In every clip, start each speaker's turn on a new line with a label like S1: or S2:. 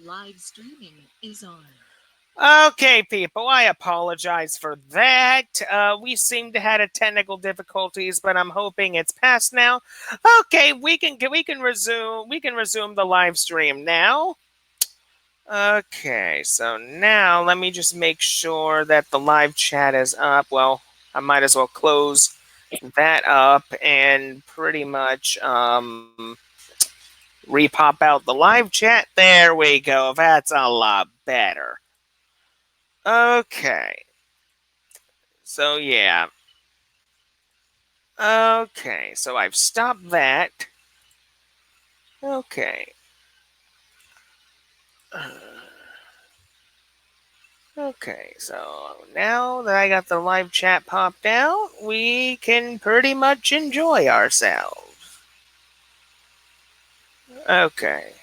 S1: Live streaming is on.
S2: Okay, people, I apologize for that. We seem to had a technical difficulties, but I'm hoping it's past now. Okay, we can resume the live stream now. Okay, so now let me just make sure that the live chat is up. Well, I might as well close that up and pretty much repop out the live chat. There we go. That's a lot better. Okay. So yeah. Okay, so I've stopped that. Okay. Okay, so now that I got the live chat popped out, we can pretty much enjoy ourselves. Okay.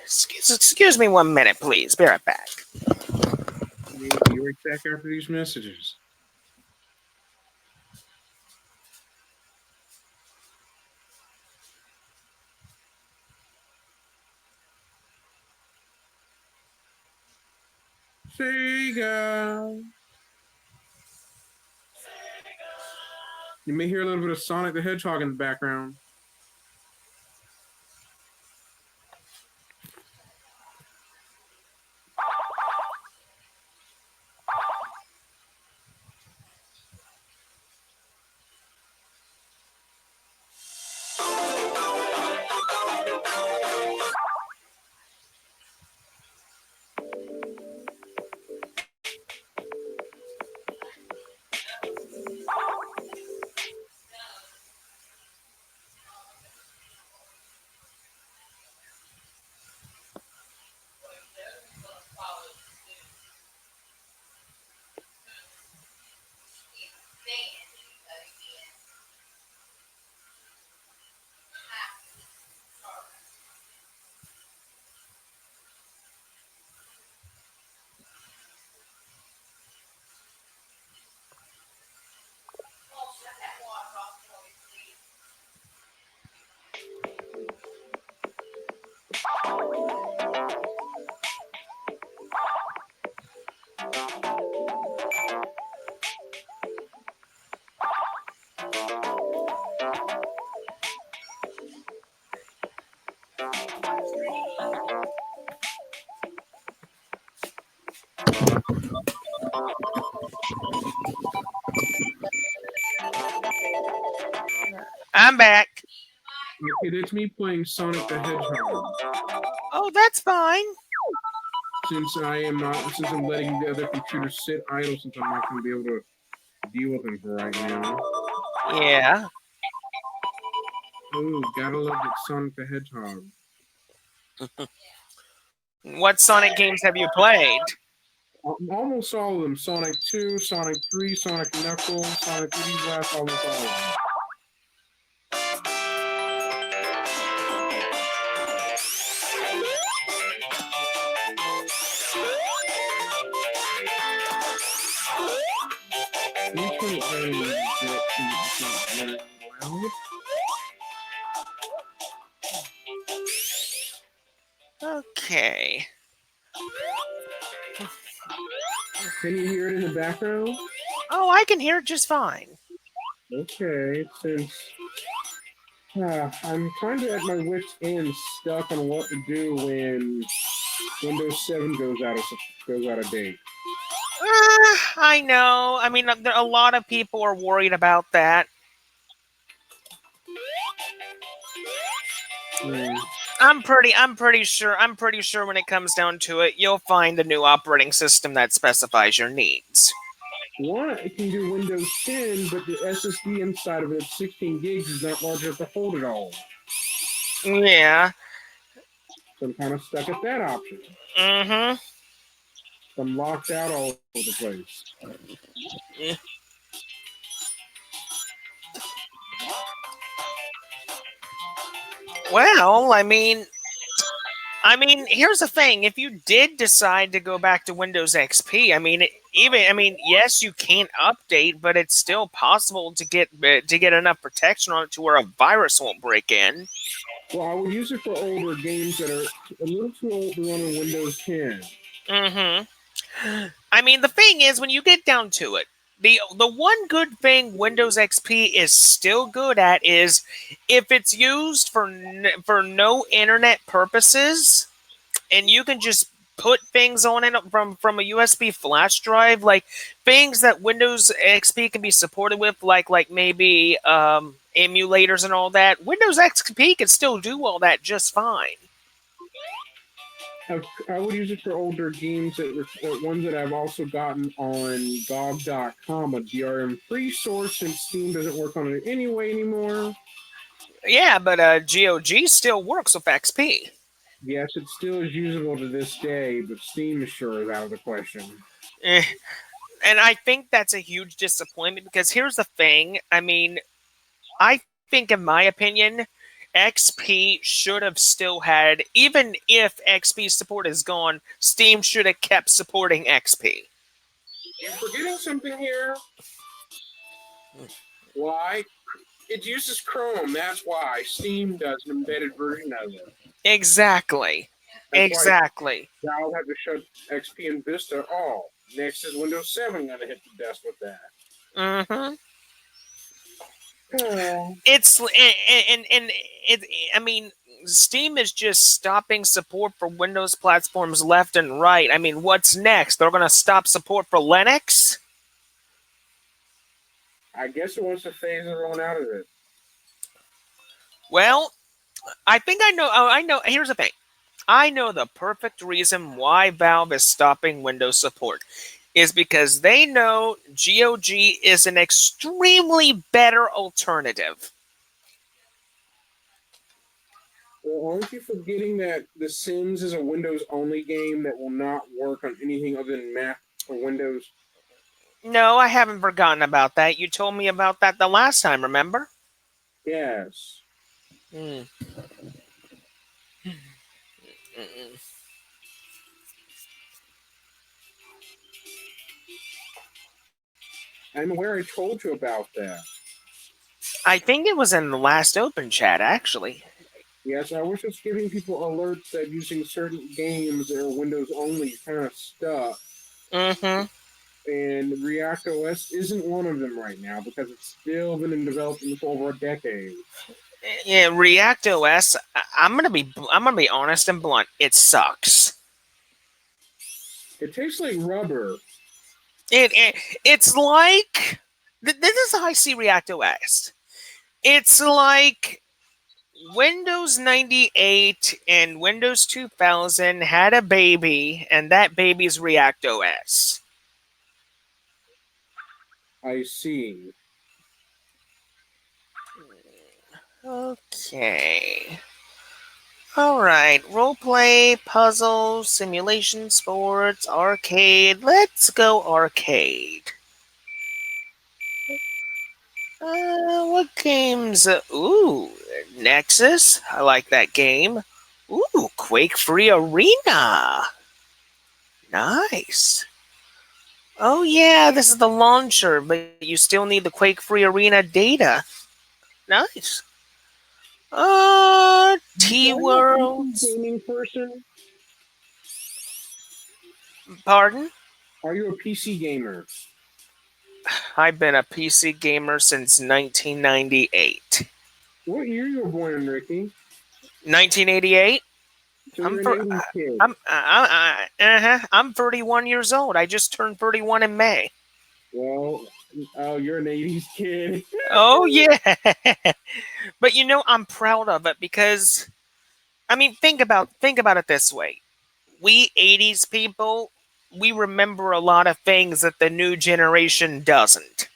S2: Excuse me 1 minute, please. Be right back.
S3: We'll be right back after these messages. Sega. You may hear a little bit of Sonic the Hedgehog in the background.
S2: I'm back.
S3: Okay, that's me playing Sonic the Hedgehog.
S2: Oh, that's fine.
S3: Since I'm letting the other computer sit idle, since I'm not going to be able to deal with him for right now.
S2: Yeah.
S3: Oh, gotta love that Sonic the Hedgehog.
S2: What Sonic games have you played?
S3: Almost all of them. Sonic 2, Sonic 3, Sonic Knuckles, Sonic 3D Blast, almost all of them. Each one is very well.
S2: Okay.
S3: Can you hear it in the background?
S2: Oh, I can hear it just fine.
S3: Okay, since I'm kind of at my wits' end, stuck on what to do when Windows 7 goes out of date.
S2: I know. I mean, a lot of people are worried about that.
S3: Hmm.
S2: I'm pretty sure when it comes down to it, you'll find a new operating system that specifies your needs.
S3: One, it can do Windows 10, but the SSD inside of it, 16 gigs, is not large enough to hold it all.
S2: Yeah.
S3: So I'm kind of stuck at that option.
S2: Mm-hmm.
S3: I'm locked out all over the place.
S2: Yeah. Well, I mean, I mean, here's the thing: if you did decide to go back to Windows XP, I mean, yes, you can't update, but it's still possible to get enough protection on it to where a virus won't break in.
S3: Well, I would use it for older games that are a little too old to run on Windows 10.
S2: Mm-hmm. I mean, the thing is, when you get down to it, the one good thing Windows XP is still good at is if it's used for no internet purposes, and you can just put things on it from a USB flash drive, like things that Windows XP can be supported with, like maybe emulators and all that. Windows XP can still do all that just fine.
S3: I would use it for older games or ones that I've also gotten on GOG.com, a DRM-free source, since Steam doesn't work on it anyway anymore.
S2: Yeah, but GOG still works with XP.
S3: Yes, it still is usable to this day, but Steam is sure is out of the question.
S2: Eh, and I think that's a huge disappointment because here's the thing. I mean, I think, in my opinion, XP should have still had, even if XP support is gone, Steam should have kept supporting XP.
S3: You're forgetting something here. Why? It uses Chrome. That's why Steam does an embedded version of it.
S2: Exactly.
S3: That's why
S2: Exactly.
S3: Valve had to shut XP and Vista off. Next is Windows 7 going to hit the desk with that.
S2: Mm-hmm.
S3: Oh.
S2: It's and it. I mean, Steam is just stopping support for Windows platforms left and right. I mean, what's next? They're going to stop support for Linux?
S3: I guess it wants to phase everyone out of it.
S2: Well, I think I know. Oh, I know. Here's the thing. I know the perfect reason why Valve is stopping Windows support is because they know GOG is an extremely better alternative.
S3: Well, aren't you forgetting that The Sims is a Windows only game that will not work on anything other than Mac or Windows?
S2: No, I haven't forgotten about that. You told me about that the last time, remember?
S3: Yes.
S2: Hmm.
S3: I'm aware I told you about that.
S2: I think it was in the last open chat, actually.
S3: Yes, I was just giving people alerts that using certain games that are Windows only kind of stuck.
S2: Mm-hmm.
S3: And React OS isn't one of them right now because it's still been in development for over a decade.
S2: Yeah, React OS. I'm gonna be honest and blunt. It sucks.
S3: It tastes like rubber.
S2: It it's like this is how I see React OS. It's like Windows 98 and Windows 2000 had a baby, and that baby's React OS.
S3: I see.
S2: Okay. Alright. Roleplay, puzzle, simulation, sports, arcade. Let's go arcade. What games? Ooh, Nexus. I like that game. Ooh, Quake Free Arena. Nice. Oh yeah, this is the launcher, but you still need the Quake Free Arena data. Nice. T
S3: Are you a PC
S2: Worlds.
S3: gaming person?
S2: Pardon?
S3: Are you a PC gamer?
S2: I've been a PC gamer since 1998.
S3: What year you were born in, Ricky?
S2: 1988.
S3: So
S2: I'm
S3: you're an
S2: for
S3: 80s kid.
S2: I'm 31 years old. I just turned 31 in May.
S3: Well, oh, you're an 80s kid.
S2: Oh yeah. But I'm proud of it because I mean think about it this way. We 80s people, we remember a lot of things that the new generation doesn't.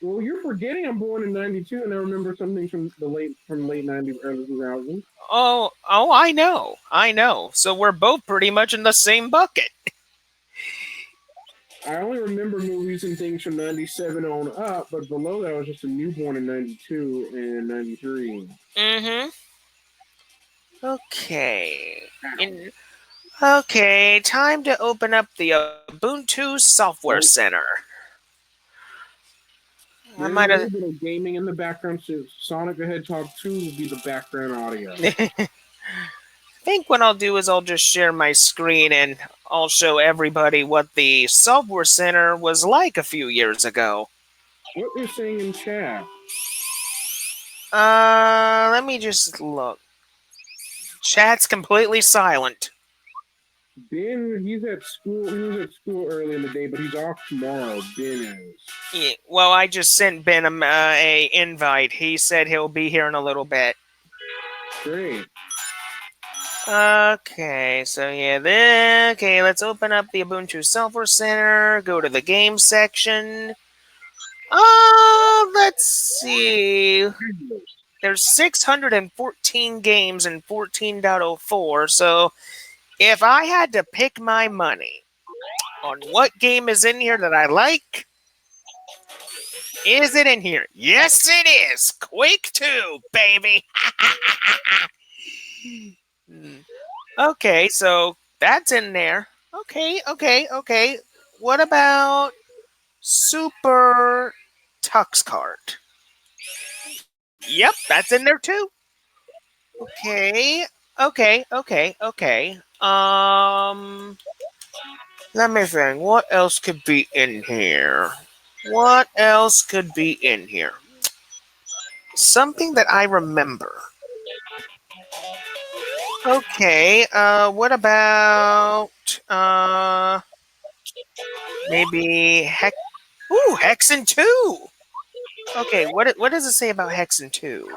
S3: Well, you're forgetting I'm born in 92 and I remember something from late 90s, early 2000s.
S2: Oh, I know. I know. So we're both pretty much in the same bucket.
S3: I only remember movies and things from 97 on up, but below that I was just a newborn in 92 and 93.
S2: Mhm. Okay.
S3: Ow.
S2: Okay, time to open up the Ubuntu Software
S3: Oh,
S2: Center. I
S3: there's
S2: might
S3: a
S2: have.
S3: little bit of gaming in the background, so Sonic the Hedgehog 2 will be the background audio.
S2: I think what I'll do is I'll just share my screen and I'll show everybody what the Software Center was like a few years ago.
S3: What you're saying in chat?
S2: Let me just look. Chat's completely silent.
S3: Ben, he's at school. He was at school early in the day, but he's off tomorrow. Ben is.
S2: Yeah, well, I just sent Ben a invite. He said he'll be here in a little bit.
S3: Great.
S2: Okay, so yeah, okay, let's open up the Ubuntu Software Center, go to the game section. Let's see. There's 614 games in 14.04, so if I had to pick my money on what game is in here that I like, is it in here? Yes, it is. Quake 2, baby. Okay, so that's in there. Okay. What about Super Tux Kart? Yep, that's in there too. Okay. Let me think. What else could be in here? What else could be in here? Something that I remember. Okay, what about maybe Hexen 2. Okay, what does it say about Hexen 2?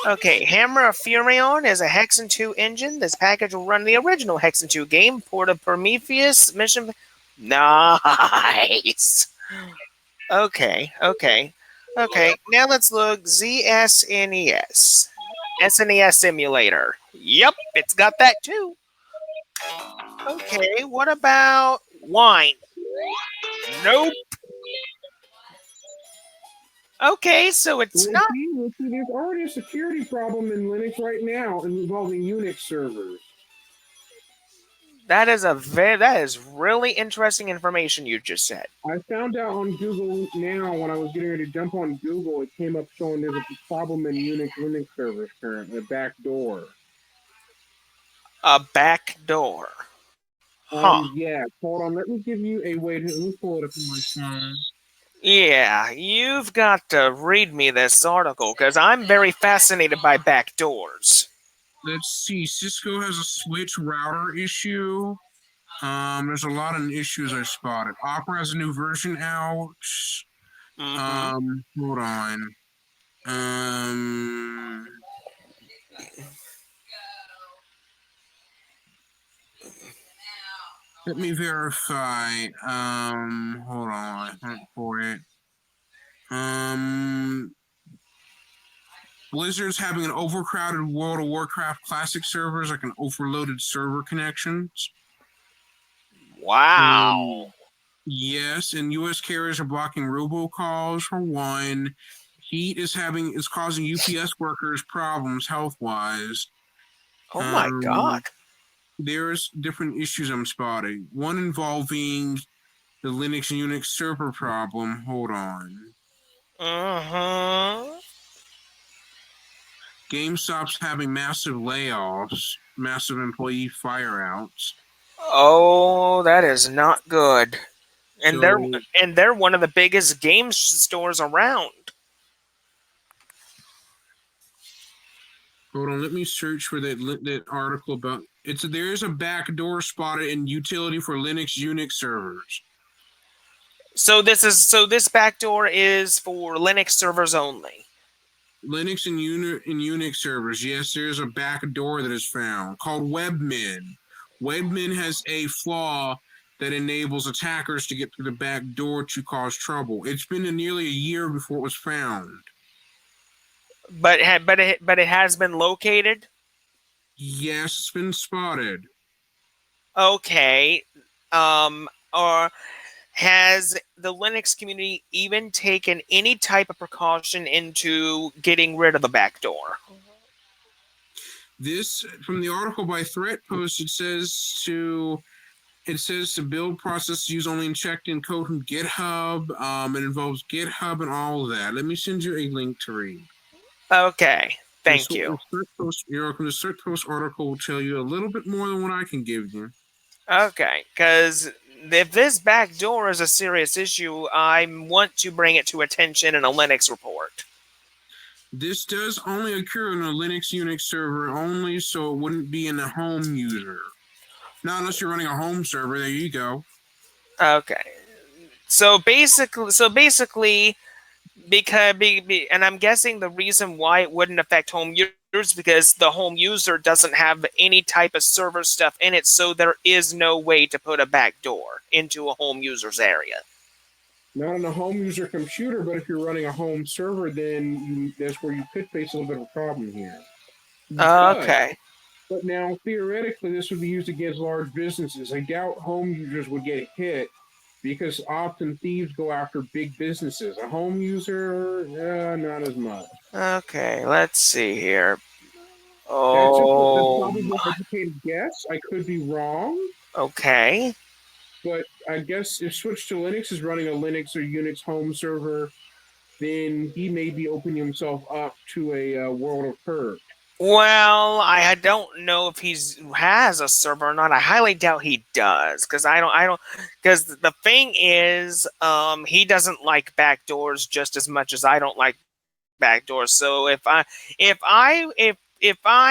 S2: Okay, Hammer of Furion is a Hexen 2 engine. This package will run the original Hexen 2 game, Port of Prometheus, mission. Nice. Okay. Now let's look ZSNES. SNES Simulator. Yep, it's got that too. Okay, what about wine? Nope. Okay, so it's
S3: Well,
S2: not.
S3: see, there's already a security problem in Linux right now involving Unix servers.
S2: That is really interesting information you just said.
S3: I found out on Google now when I was getting ready to jump on Google, it came up showing there's a problem in Unix Linux servers currently, a back door.
S2: A back door. Huh.
S3: Yeah. Hold on. Let me give you a way to. Let me pull it up on my phone.
S2: Yeah, you've got to read me this article because I'm very fascinated by back doors.
S3: Let's see. Cisco has a switch router issue. There's a lot of issues I spotted. Opera has a new version out. Hold on. Um, Let me verify. Hold on. Hunt for it. Blizzard's having an overcrowded World of Warcraft Classic servers, like an overloaded server connections.
S2: Wow.
S3: Yes, and U.S. carriers are blocking robocalls for one. Heat is causing UPS workers problems health wise.
S2: Oh my God.
S3: There's different issues I'm spotting. One involving the Linux and Unix server problem. Hold on. GameStop's having massive layoffs, massive employee fireouts.
S2: Oh, that is not good. And
S3: So
S2: they're one of the biggest game stores around.
S3: hold on, let me search for that article about there is a backdoor spotted in utility for Linux Unix servers.
S2: So this backdoor is for Linux servers only.
S3: Linux and Unix servers. Yes, there's a backdoor that is found called Webmin. Webmin has a flaw that enables attackers to get through the back door to cause trouble. It's been nearly a year before it was found.
S2: But it has been located.
S3: Yes, it's been spotted.
S2: Okay. Or has the Linux community even taken any type of precaution into getting rid of the backdoor?
S3: This from the article by Threat Post. It says to build process use only checked in code from GitHub. It involves GitHub and all of that. Let me send you a link to read.
S2: Okay, thank you.
S3: You're welcome. The Threat Post article will tell you a little bit more than what I can give you.
S2: Okay, because if this backdoor is a serious issue, I want to bring it to attention in a Linux report.
S3: This does only occur in a Linux Unix server only, so it wouldn't be in a home user. Not unless you're running a home server. There you go.
S2: Okay, so basically, because and I'm guessing the reason why it wouldn't affect home users because the home user doesn't have any type of server stuff in it, so there is no way to put a backdoor into a home user's area.
S3: Not on a home user computer, but if you're running a home server, then that's where you could face a little bit of a problem here.
S2: Okay.
S3: But now, theoretically, this would be used against large businesses. I doubt home users would get hit because often thieves go after big businesses. A home user, not as much.
S2: Okay, let's see here.
S3: That's
S2: Oh,
S3: probably an educated guess. I could be wrong.
S2: okay.
S3: But I guess if Switch to Linux is running a Linux or Unix home server, then he may be opening himself up to a world of hurt.
S2: Well, I don't know if has a server or not. I highly doubt he does because because the thing is, he doesn't like backdoors just as much as I don't like backdoors. So if I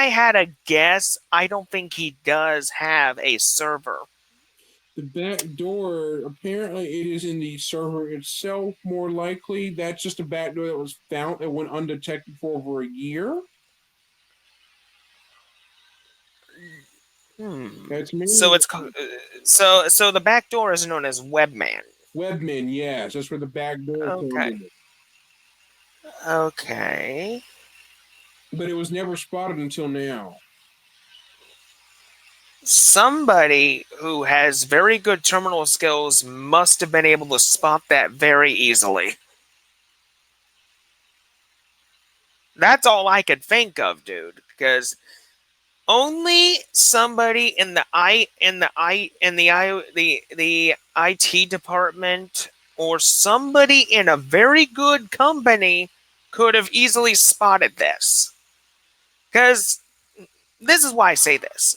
S2: had a guess, I don't think he does have a server.
S3: The back door, apparently it is in the server itself, more likely. That's just a back door that was found that went undetected for over a year. That's mainly
S2: So it's so the back door is known as Webman.
S3: Webmin, yes. That's where the back door
S2: Okay. Okay.
S3: But it was never spotted until now.
S2: Somebody who has very good terminal skills must have been able to spot that very easily. That's all I could think of, dude, because only somebody in the IT department or somebody in a very good company could have easily spotted this. Because this is why I say this.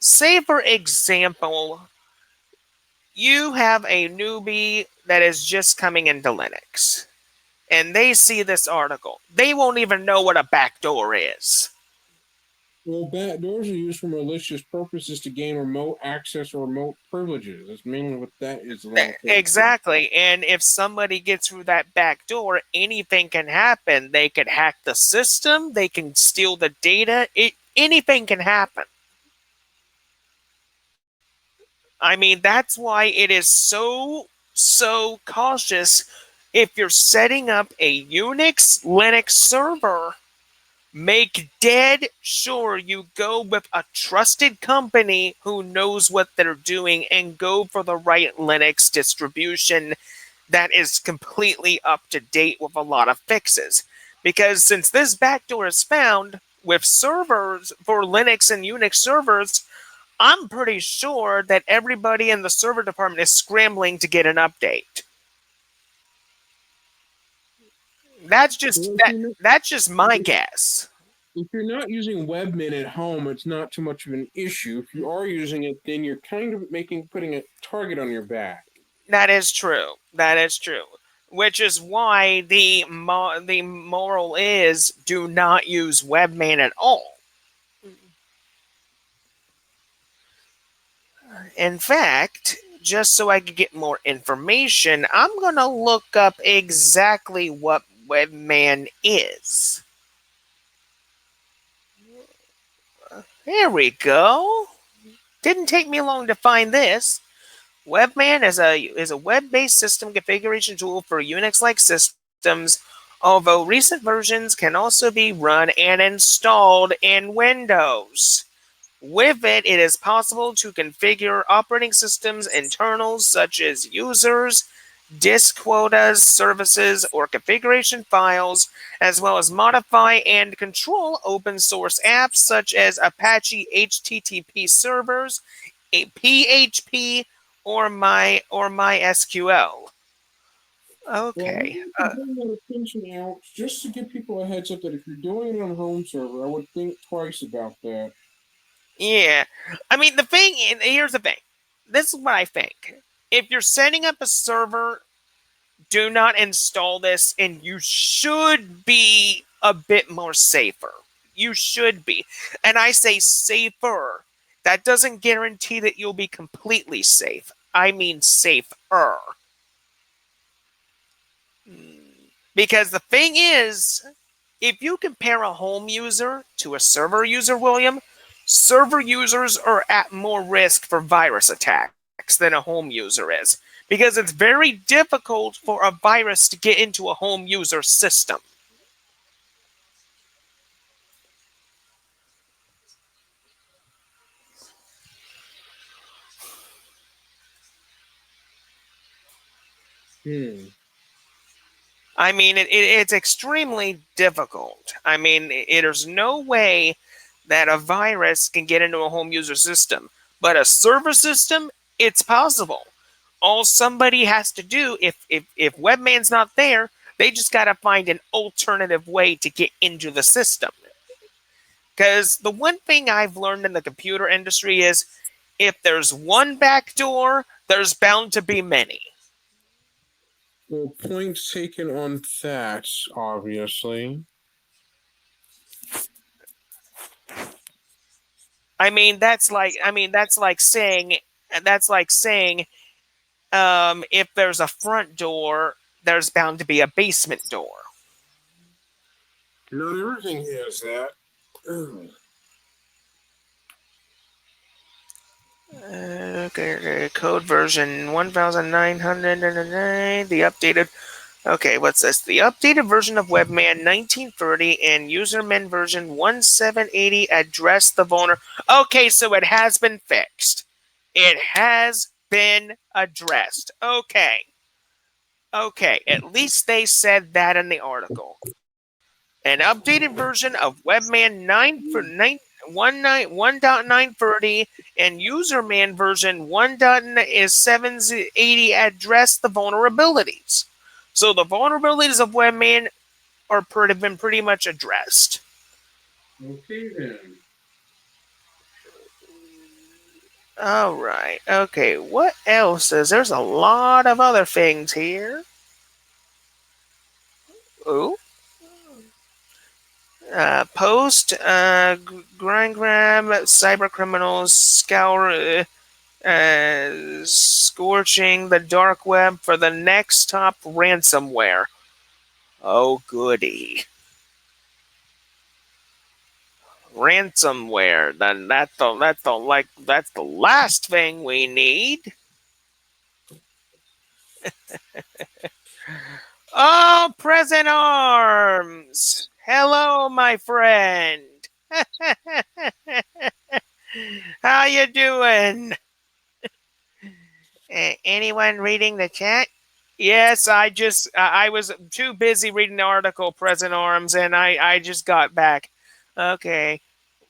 S2: Say, for example, you have a newbie that is just coming into Linux, and they see this article. They won't even know what a backdoor is.
S3: Well, backdoors are used for malicious purposes to gain remote access or remote privileges. That's mainly what that is.
S2: Exactly. And if somebody gets through that back door, anything can happen. They could hack the system. They can steal the data. Anything can happen. I mean, that's why it is so cautious. If you're setting up a Unix Linux server, make dead sure you go with a trusted company who knows what they're doing and go for the right Linux distribution that is completely up to date with a lot of fixes. Because since this backdoor is found with servers for Linux and Unix servers, I'm pretty sure that everybody in the server department is scrambling to get an update. That's just my guess.
S3: If you're not using Webmin at home, it's not too much of an issue. If you are using it, then you're kind of putting a target on your back.
S2: That is true. That is true. Which is why the moral is do not use Webman at all. In fact, just so I can get more information, I'm going to look up exactly what Webman is. There we go. Didn't take me long to find this. Webman is a web-based system configuration tool for Unix-like systems, although recent versions can also be run and installed in Windows. With it, it is possible to configure operating systems internals such as users, disk quotas, services, or configuration files, as well as modify and control open source apps such as Apache HTTP servers, a PHP, or MySQL.
S3: Well,
S2: Okay.
S3: maybe you could bring notification out just to give people a heads up that if you're doing it on home server, I would think twice about that.
S2: Yeah. I mean, here's the thing. This is what I think. If you're setting up a server, do not install this, and you should be a bit more safer. You should be. And I say safer. That doesn't guarantee that you'll be completely safe. I mean safer. Because the thing is, if you compare a home user to a server user, William, server users are at more risk for virus attacks than a home user is. Because it's very difficult for a virus to get into a home user system.
S3: Hmm.
S2: I mean, it's extremely difficult. I mean, there's no way that a virus can get into a home user system, but a server system, it's possible. All somebody has to do, if Webman's not there, they just got to find an alternative way to get into the system. Because the one thing I've learned in the computer industry is if there's one back door, there's bound to be many.
S3: Well, points taken on that, obviously.
S2: I mean that's like saying if there's a front door, there's bound to be a basement door.
S3: Not everything has that. Ugh.
S2: Okay, code version 1909. The updated. Okay, what's this? The updated version of Webman 1930 and Userman version 1780 address the vulnerability. Okay, so it has been fixed. It has been addressed. Okay. Okay, at least they said that in the article. An updated version of Webman 1.930 and Userman version 1.780 address the vulnerabilities. So the vulnerabilities of Webman been pretty much addressed.
S3: Okay then.
S2: All right. Okay. What else is there's a lot of other things here. Ooh. Post grind grab cyber criminals scorching the dark web for the next top ransomware. Oh goody, ransomware. Then that's the last thing we need. Oh, present arms. Hello, my friend. How you doing? Anyone reading the chat? Yes, I was too busy reading the article, Present Arms, and I just got back. Okay.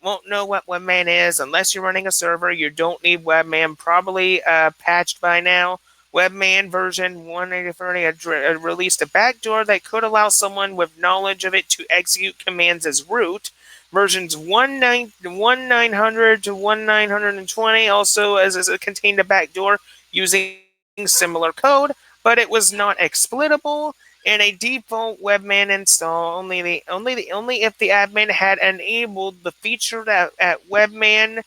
S2: Won't know what Webman is unless you're running a server. You don't need Webman. Probably patched by now. Webman version 180 released a backdoor that could allow someone with knowledge of it to execute commands as root. Versions 1900 to 1920 also as it contained a backdoor using similar code, but it was not exploitable. And a default Webman install only if the admin had enabled the feature at Webman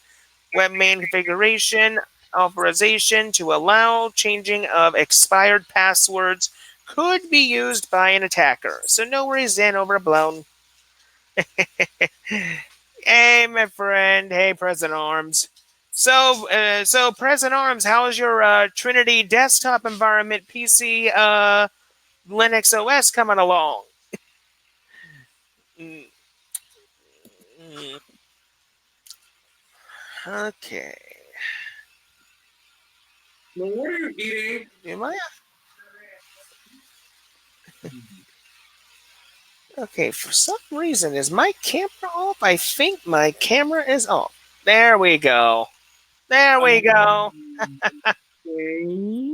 S2: configuration authorization to allow changing of expired passwords could be used by an attacker. So no worries, then overblown. Hey, my friend. Hey, Present Arms. So Present Arms, how's your Trinity desktop environment PC Linux OS coming along? Mm, okay.
S3: Well, what are you eating?
S2: Am I? Okay, for some reason, is my camera off? I think my camera is off. There we go. There we go.
S3: Okay.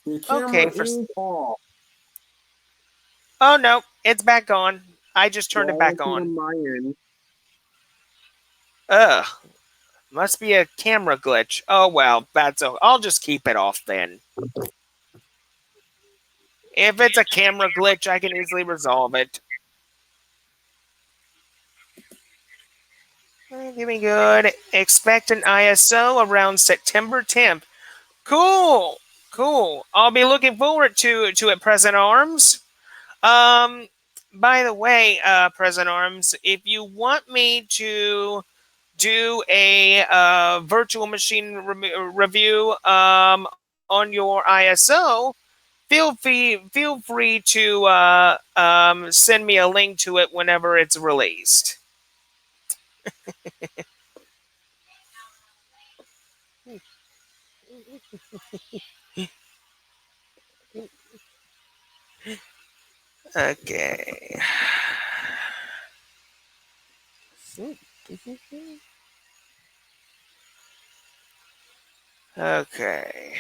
S3: The
S2: Okay,
S3: camera is off.
S2: oh no, it's back on. I just turned it
S3: Well,
S2: back
S3: it's
S2: on.
S3: on my end.
S2: Ugh, must be a camera glitch. Oh well, I'll just keep it off then. If it's a camera glitch, I can easily resolve it. Give me good. Expect an ISO around September 10th. Cool, cool. I'll be looking forward to it, Present Arms. Um, by the way, Present Arms, if you want me to do a virtual machine review on your ISO, feel free to send me a link to it whenever it's released. Okay. Okay.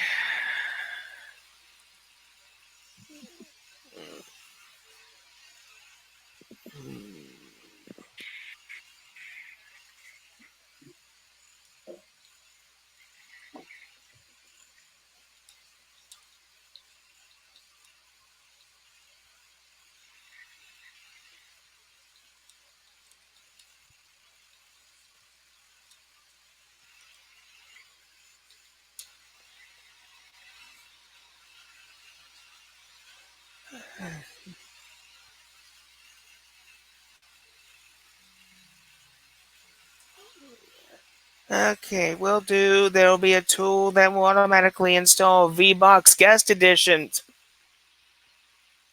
S2: Okay, will do. There'll be a tool that will automatically install VBox guest editions.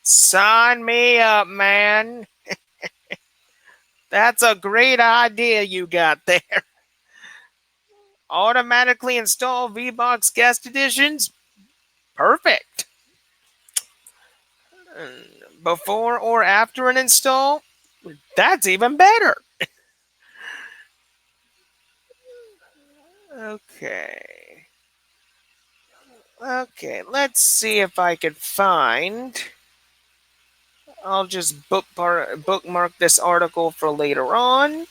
S2: Sign me up, man. That's a great idea you got there. Automatically install VBox guest editions? Perfect. Before or after an install? That's even better. Okay. Okay, let's see if I could find. I'll just bookmark this article for later on.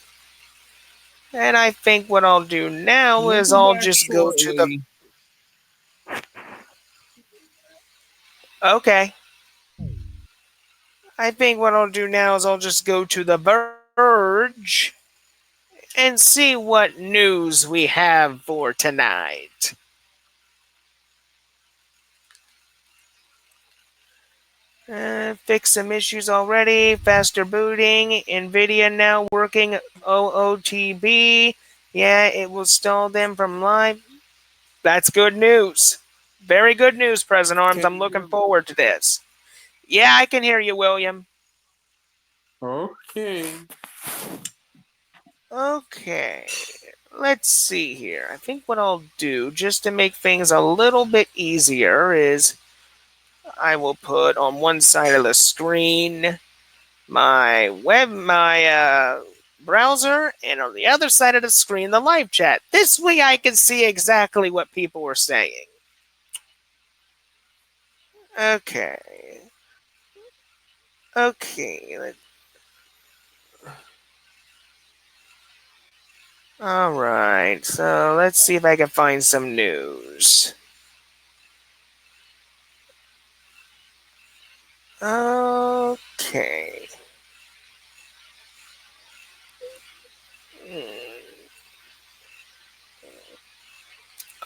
S2: And I think what I'll do now
S3: We'll
S2: is
S3: be
S2: I'll
S3: back
S2: just go to the.
S3: shortly.
S2: Okay. I think what I'll do now is I'll just go to the Verge and see what news we have for tonight. Fix some issues already. Faster booting. NVIDIA now working OOTB. Yeah, it will stall them from live. That's good news. Very good news, President Arms.
S3: Can
S2: I'm
S3: you
S2: looking
S3: hear me?
S2: forward to this. Yeah, I can hear you, William.
S3: Okay.
S2: Okay. Let's see here. I think what I'll do, just to make things a little bit easier, is I will put on one side of the screen my browser, and on the other side of the screen, the live chat. This way I can see exactly what people are saying. Okay. Okay. All right. So let's see if I can find some news. Okay.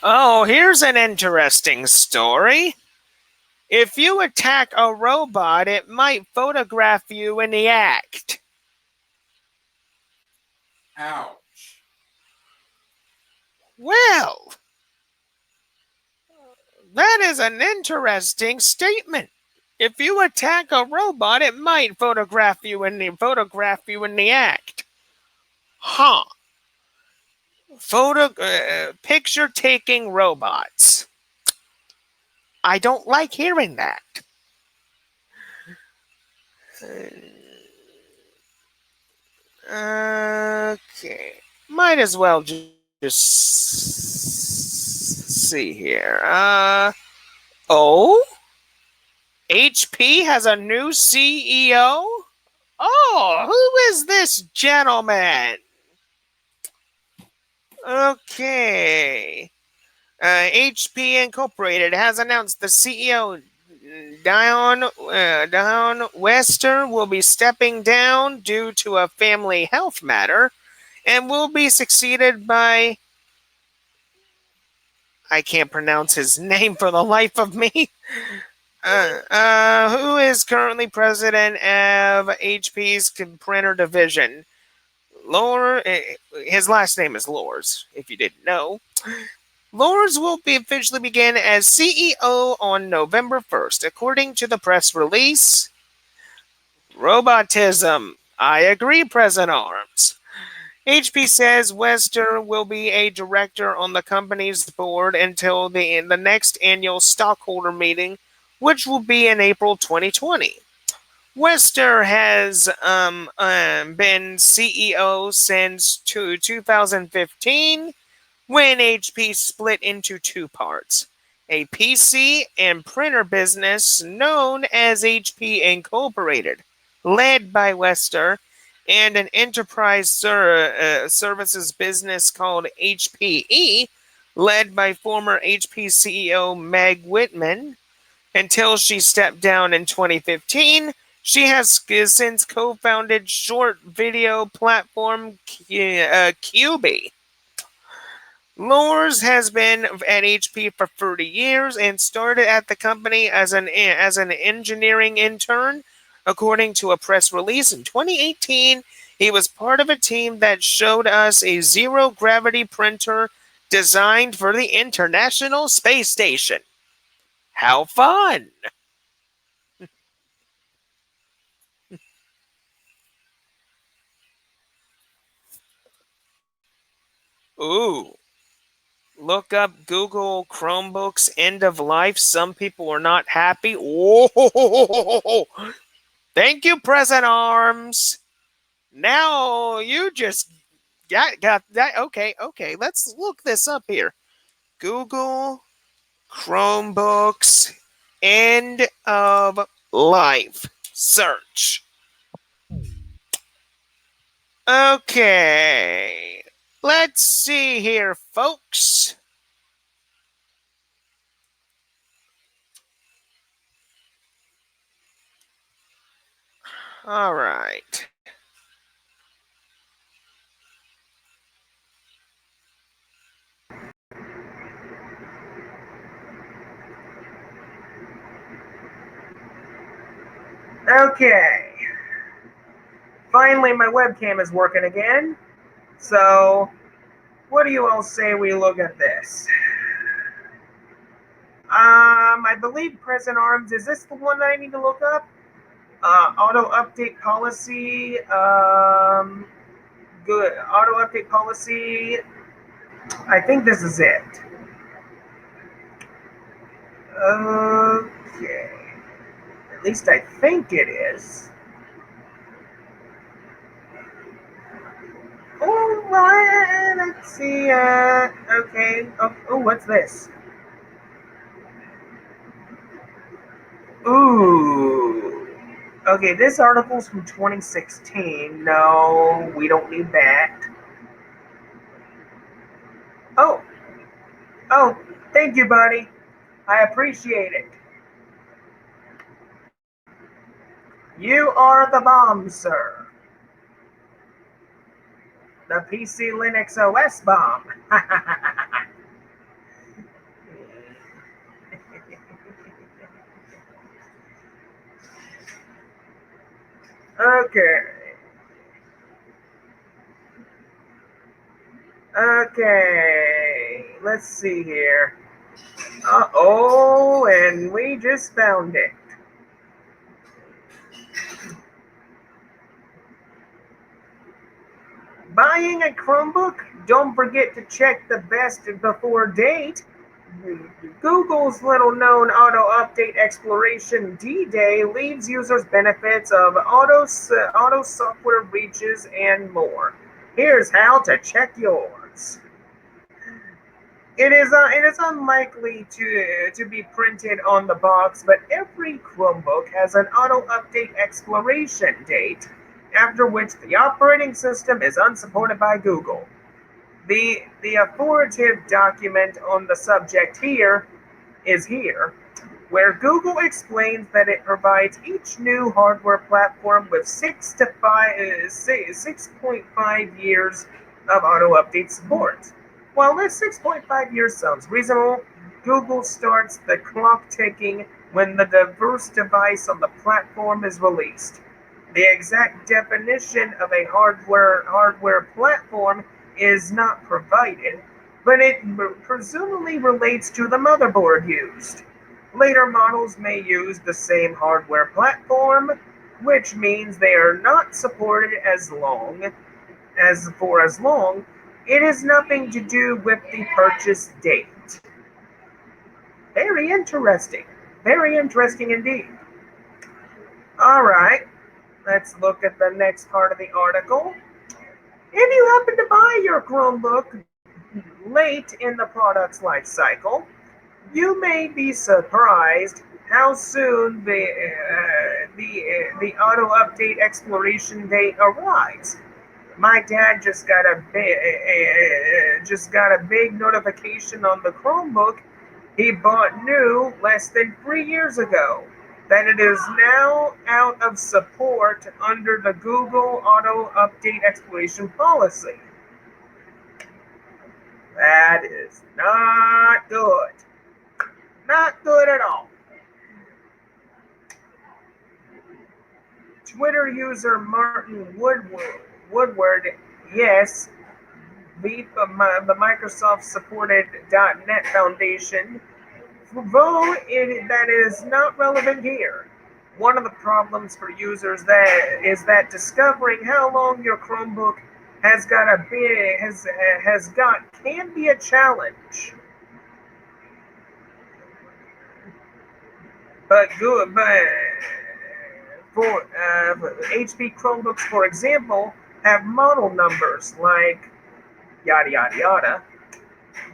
S2: Oh, here's an interesting story. If you attack a robot, it might photograph you in the act.
S3: Ouch.
S2: Well, that is an interesting statement. If you attack a robot, it might photograph you in the act. Huh. Picture taking robots. I don't like hearing that. Okay. Might as well just see here. Oh? HP has a new CEO? Oh, who is this gentleman? Okay. HP Incorporated has announced the CEO Dion Wester will be stepping down due to a family health matter and will be succeeded by, I can't pronounce his name for the life of me. Who is currently president of HP's printer division? His last name is Lors, if you didn't know. Lors will be officially begin as CEO on November 1st, according to the press release. Robotism. I agree, President Arms. HP says Wester will be a director on the company's board until the next annual stockholder meeting, which will be in April 2020. Wester has been CEO since 2015 when HP split into two parts, a PC and printer business known as HP Incorporated, led by Wester, and an enterprise services business called HPE, led by former HP CEO Meg Whitman. Until she stepped down in 2015, she has since co-founded short video platform QB. Lors has been at HP for 30 years and started at the company as an engineering intern. According to a press release in 2018, he was part of a team that showed us a zero-gravity printer designed for the International Space Station. How fun! Ooh. Look up Google Chromebooks end of life. Some people are not happy. Oh, thank you, President Arms. Now you just got that. Okay. Let's look this up here. Google Chromebooks end of life search. Okay. Let's see here, folks. All right. Okay. Finally, my webcam is working again. So, what do you all say we look at this? I believe President Arms, is this the one that I need to look up? Auto update policy. Good. Auto update policy. I think this is it. Okay. At least I think it is. Oh, well, let's see. Okay. Oh, what's this? Ooh. Okay, this article's from 2016. No, we don't need that. Oh. Oh, thank you, buddy. I appreciate it. You are the bomb, sir. The PC Linux OS bomb. Okay. Okay. Let's see here. Oh, and we just found it. Buying a Chromebook? Don't forget to check the best before date.
S4: Google's little-known auto-update exploration D-Day leaves users benefits of auto software breaches and more. Here's how to check yours. It is unlikely to be printed on the box, but every Chromebook has an auto update expiration date, after which the operating system is unsupported by Google. The authoritative document on the subject here, where Google explains that it provides each new hardware platform with 6.5 years of auto update support. While this 6.5 years sounds reasonable, Google starts the clock ticking when the diverse device on the platform is released. The exact definition of a hardware platform is not provided, but it presumably relates to the motherboard used. Later models may use the same hardware platform, which means they are not supported as long. It has nothing to do with the purchase date. Very interesting. Very interesting indeed. All right, let's look at the next part of the article. If you happen to buy your Chromebook late in the product's life cycle, you may be surprised how soon the auto update expiration date arrives. My dad just got a big notification on the Chromebook he bought new less than 3 years ago that it is now out of support under the Google Auto Update expiration policy. That is not good. Not good at all. Twitter user Martin Woodward, yes, the Microsoft supported .NET Foundation, though that is not relevant here. One of the problems for users that discovering how long your Chromebook has got can be a challenge. But for HP Chromebooks, for example, have model numbers like yada yada yada.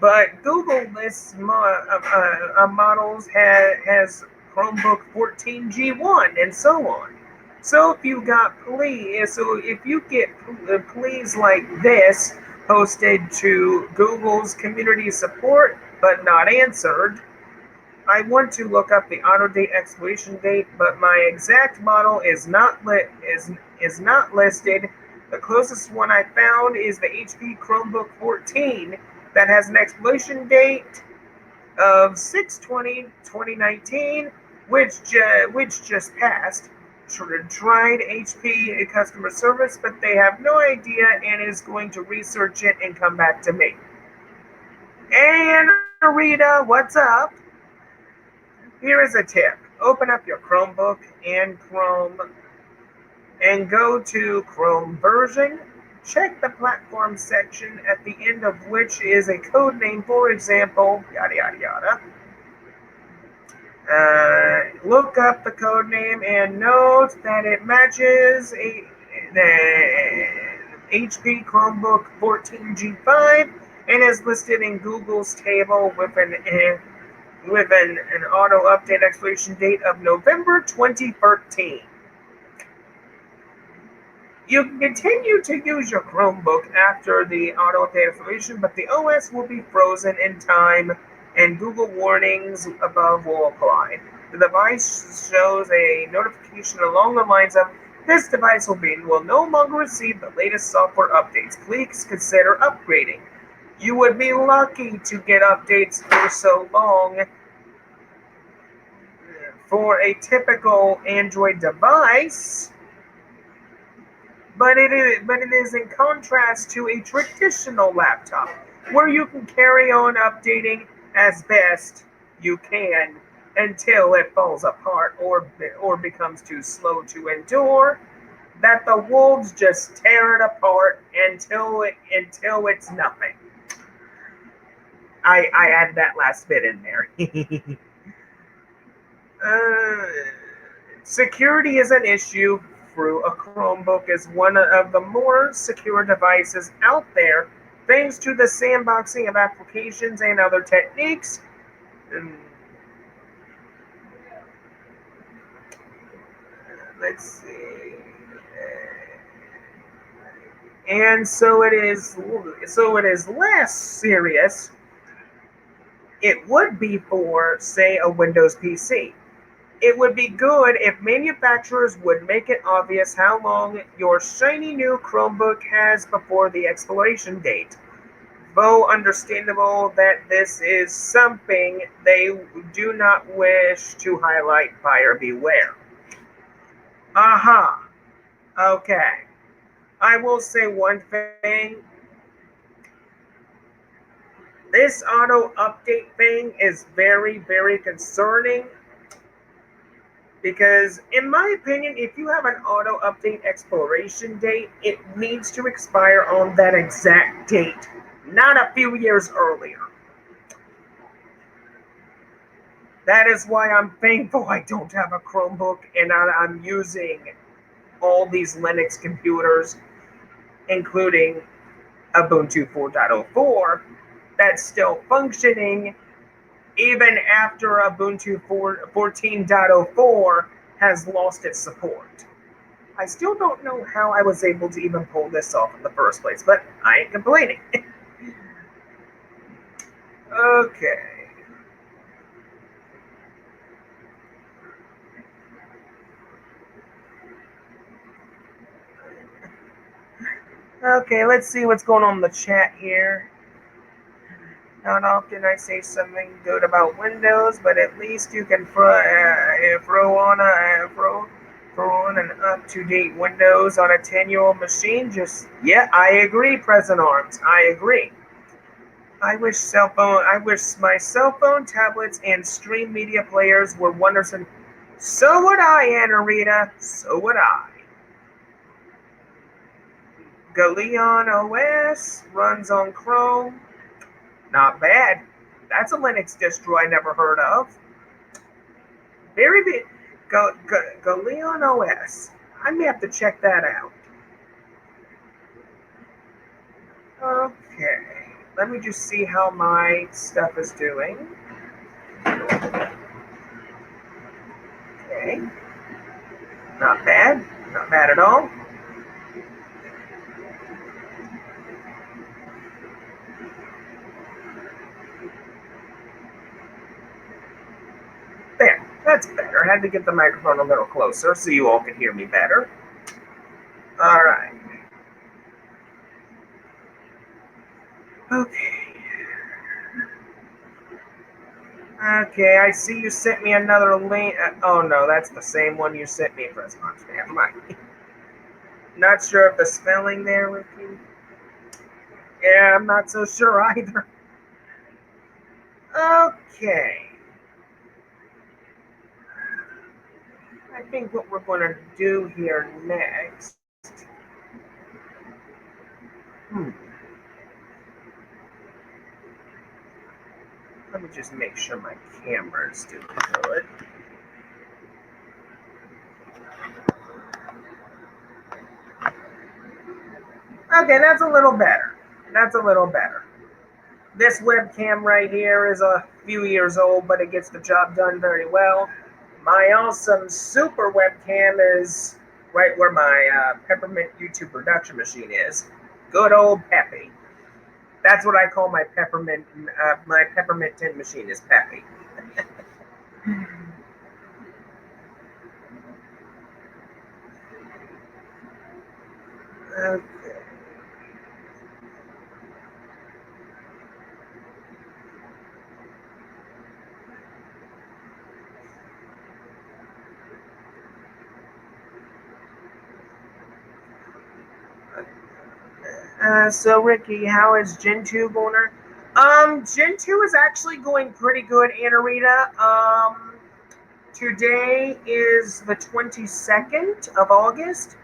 S4: But Google lists models has Chromebook 14G1 and so on. So if you get pleas like this posted to Google's community support but not answered, I want to look up the auto date expiration date, but my exact model is not listed. The closest one I found is the HP Chromebook 14 that has an expiration date of 6/20/2019, which just passed. Tried HP customer service, but they have no idea and is going to research it and come back to me. And Rita, what's up? Here is a tip. Open up your Chromebook and Chrome and go to Chrome version. Check the platform section at the end of which is a code name, for example, yada yada yada. Look up the code name and note that it matches the HP Chromebook 14G5 and is listed in Google's table with an auto update expiration date of November 2013. You can continue to use your Chromebook after the auto update expiration, but the OS will be frozen in time and Google warnings above will apply. The device shows a notification along the lines of, this device will no longer receive the latest software updates. Please consider upgrading. You would be lucky to get updates for so long for a typical Android device, but it is in contrast to a traditional laptop, where you can carry on updating as best you can until it falls apart or becomes too slow to endure, that the wolves just tear it apart until it's nothing. I added that last bit in there. Security is an issue through a Chromebook is one of the more secure devices out there thanks to the sandboxing of applications and other techniques. Let's see. And so it is less serious. It would be for, say, a Windows PC. It would be good if manufacturers would make it obvious how long your shiny new Chromebook has before the expiration date. Though understandable that this is something they do not wish to highlight, buyer beware. Aha. Okay. I will say one thing. This auto update thing is very, very concerning because, in my opinion, if you have an auto update expiration date, it needs to expire on that exact date, not a few years earlier. That is why I'm thankful I don't have a Chromebook and I'm using all these Linux computers, including Ubuntu 4.04, that's still functioning even after Ubuntu 14.04 has lost its support. I still don't know how I was able to even pull this off in the first place, but I ain't complaining. Okay. Okay, let's see what's going on in the chat here. Not often I say something good about Windows, but at least you can throw on an up-to-date Windows on a 10-year-old machine. Yeah, I agree, Present Arms. I agree. I wish my cell phone, tablets, and stream media players were wonders. And so would I, Anna Rita. So would I. Galeon OS runs on Chrome. Not bad. That's a Linux distro I never heard of. Very big. Galeon OS. I may have to check that out. Okay. Let me just see how my stuff is doing. Okay. Not bad. Not bad at all. There. That's better. I had to get the microphone a little closer so you all could hear me better. All right. Okay. Okay, I see you sent me another link. Oh no, that's the same one you sent me, Press Punch. Never mind. Not sure if the spelling there, Ricky. Yeah, I'm not so sure either. Okay. I think what we're going to do here next. Let me just make sure my camera is doing good. Okay, that's a little better. That's a little better. This webcam right here is a few years old, but it gets the job done very well. My awesome super webcam is right where my Peppermint YouTube production machine is. Good old Peppy. That's what I call my Peppermint 10 machine is Peppy. Okay. So Ricky, how is Gen 2 going? Gen 2 is actually going pretty good, Anna Rita. Today is the 22nd of August.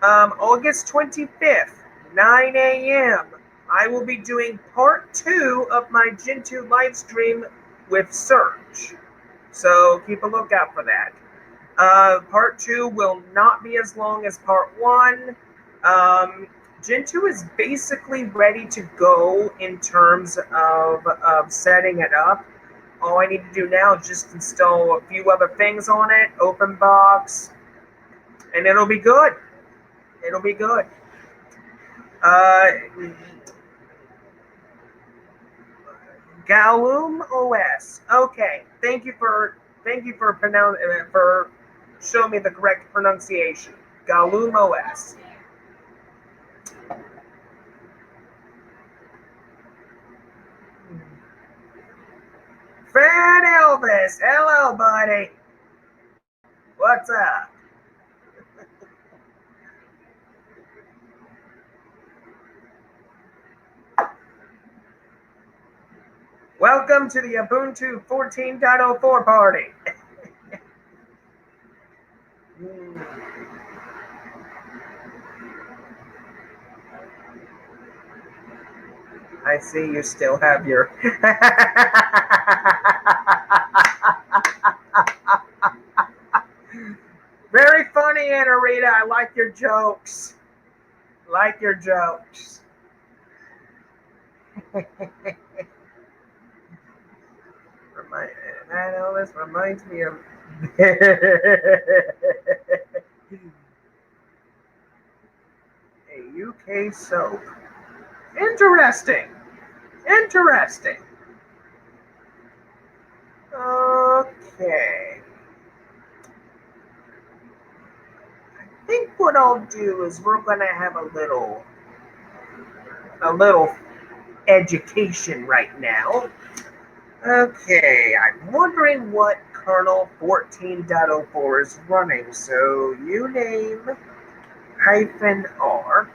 S4: August 25th, 9 a.m. I will be doing part 2 of my Gentoo live stream with Surge. So keep a lookout for that. Part 2 will not be as long as part 1. Gentoo is basically ready to go in terms of setting it up. All I need to do now is just install a few other things on it, open box, and it'll be good. It'll be good. Galoom OS. Okay, thank you for for showing me the correct pronunciation. Galoom OS. Fred Elvis, hello, buddy. What's up? Welcome to the Ubuntu 14.04 party. I see you still have your. Very funny, Anna Rita. I like your jokes. Like your jokes. This reminds me of. A UK soap. Interesting. Interesting. Okay. I think what I'll do is we're gonna have a little education right now. Okay, I'm wondering what kernel 14.04 is running. So uname -r.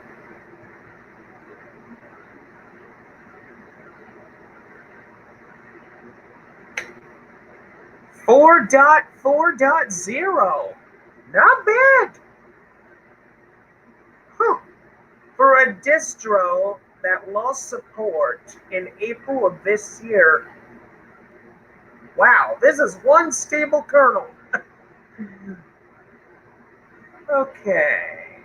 S4: Four dot 4.0. Not bad. Huh. For a distro that lost support in April of this year. Wow, this is one stable kernel. Okay.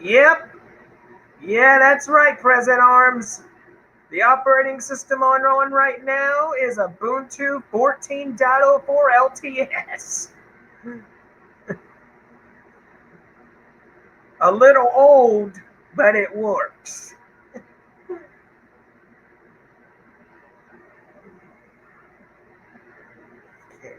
S4: Yep. Yeah, that's right, President Arms. The operating system on right now is Ubuntu 14.04 LTS. A little old, but it works. Okay.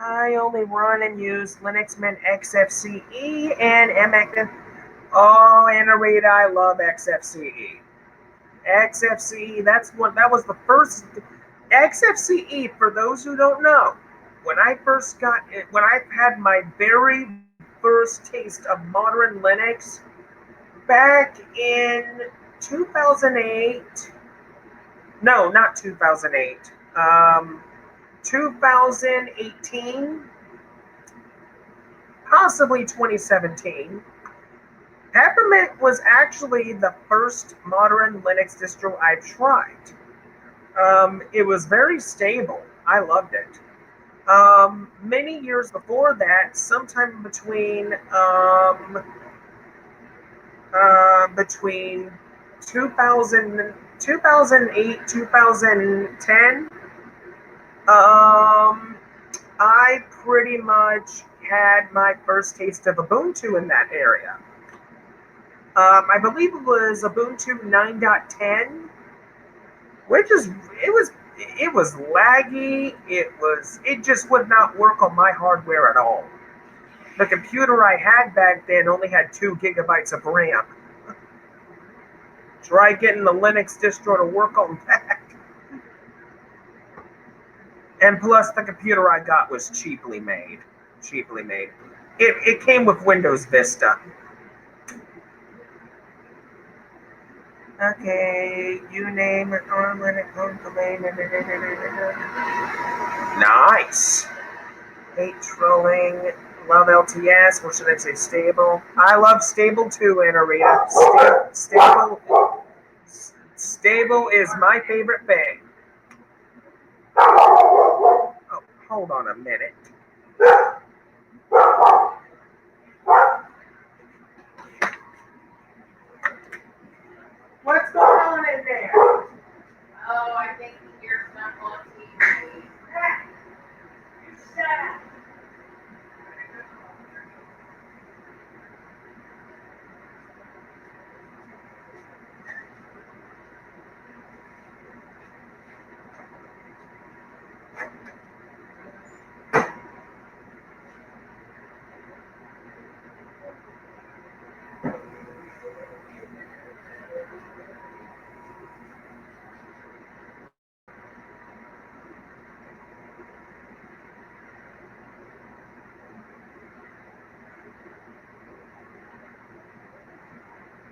S4: I only run and use Linux Mint XFCE and MX. Oh, Anna Rita, I love XFCE. XFCE, that was the first. XFCE, for those who don't know, when I first got it, when I had my very first taste of modern Linux back in 2008. No, not 2008. 2018, possibly 2017. Peppermint was actually the first modern Linux distro I tried. It was very stable. I loved it. Many years before that, sometime between 2008, 2010, I pretty much had my first taste of Ubuntu in that area. I believe it was Ubuntu 9.10, which is it was laggy. It just would not work on my hardware at all. The computer I had back then only had 2 gigabytes of RAM. Try getting the Linux distro to work on that. And plus, the computer I got was cheaply made. Cheaply made. It came with Windows Vista. Okay, you name it, or let it come to me. Nice. Hate trolling. Love LTS. Or should I say stable? I love stable too, Anarita. Stable is my favorite thing. Oh, hold on a minute. What's going on in there?
S5: Oh, I think you're stuck on TV.
S4: Shut up.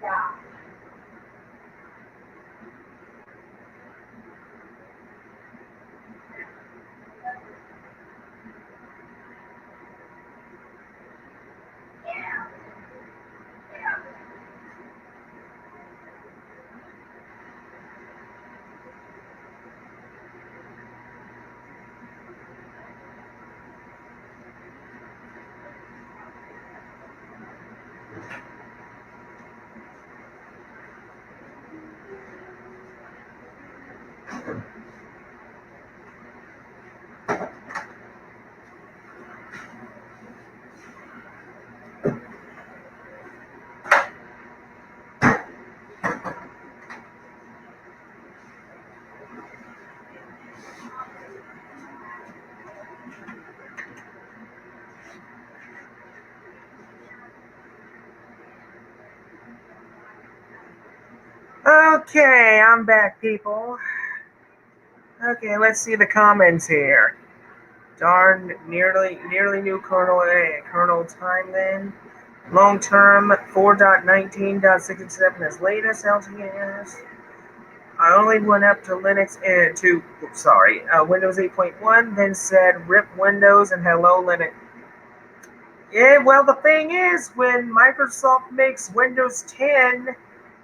S5: Yeah.
S4: Okay, I'm back, people. Okay, let's see the comments here. Darn, nearly new kernel time then. Long term 4.19.67 is latest LTS. I only went up to Linux and to Windows 8.1, then said rip Windows and hello Linux. Yeah, well the thing is, when Microsoft makes Windows 10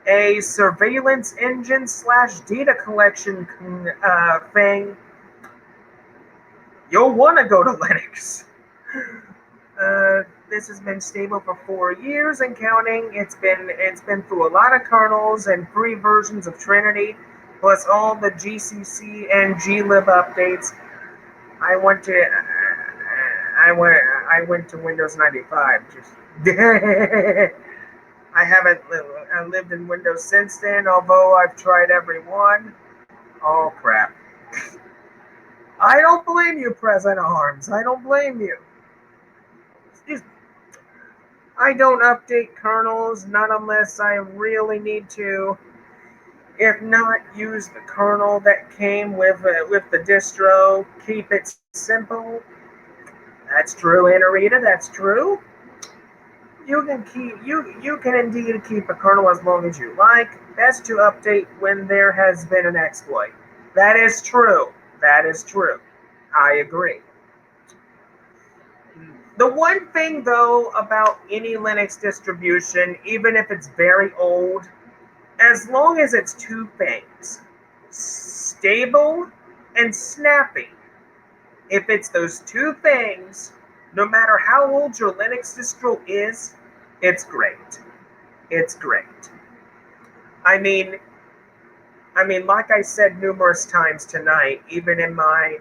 S4: a surveillance engine slash data collection thing, you'll want to go to Linux. This has been stable for 4 years and counting. It's been through a lot of kernels and 3 versions of Trinity, plus all the GCC and glib updates. I went to Windows 95. Just I haven't lived in Windows since then, although I've tried every one. Oh crap! I don't blame you, President Arms. I don't blame you. I don't update kernels, not unless I really need to. If not, use the kernel that came with the distro. Keep it simple. That's true, Anarita. That's true. You can indeed keep a kernel as long as you like. Best to update when there has been an exploit. That is true. That is true. I agree. The one thing, though, about any Linux distribution, even if it's very old, as long as it's 2 things, stable and snappy, if it's those 2 things, no matter how old your Linux distro is, it's great. It's great. I mean, like I said numerous times tonight, even in my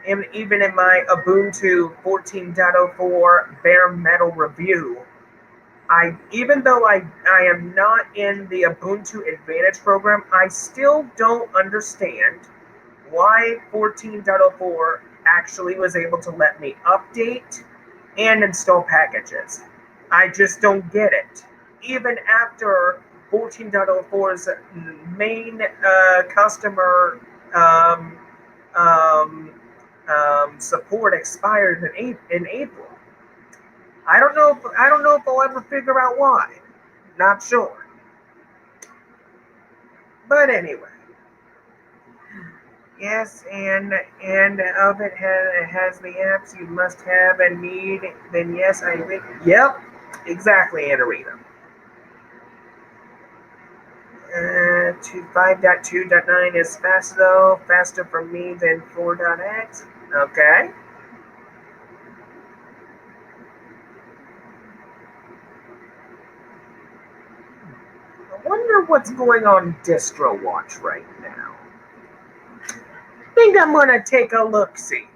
S4: Ubuntu 14.04 bare metal review, even though I am not in the Ubuntu Advantage program, I still don't understand why 14.04 actually was able to let me update and install packages. I just don't get it. Even after 14.04's main customer um, um, support expired in April. I don't know if I'll ever figure out why. Not sure. But anyway, yes, and of it has the apps you must have and need. Then yes, I agree. Yep, exactly, Anarita. To 5.2.9 is fast though, faster for me than 4.x. Okay. I wonder what's going on Distro Watch right now. I think I'm gonna take a look see.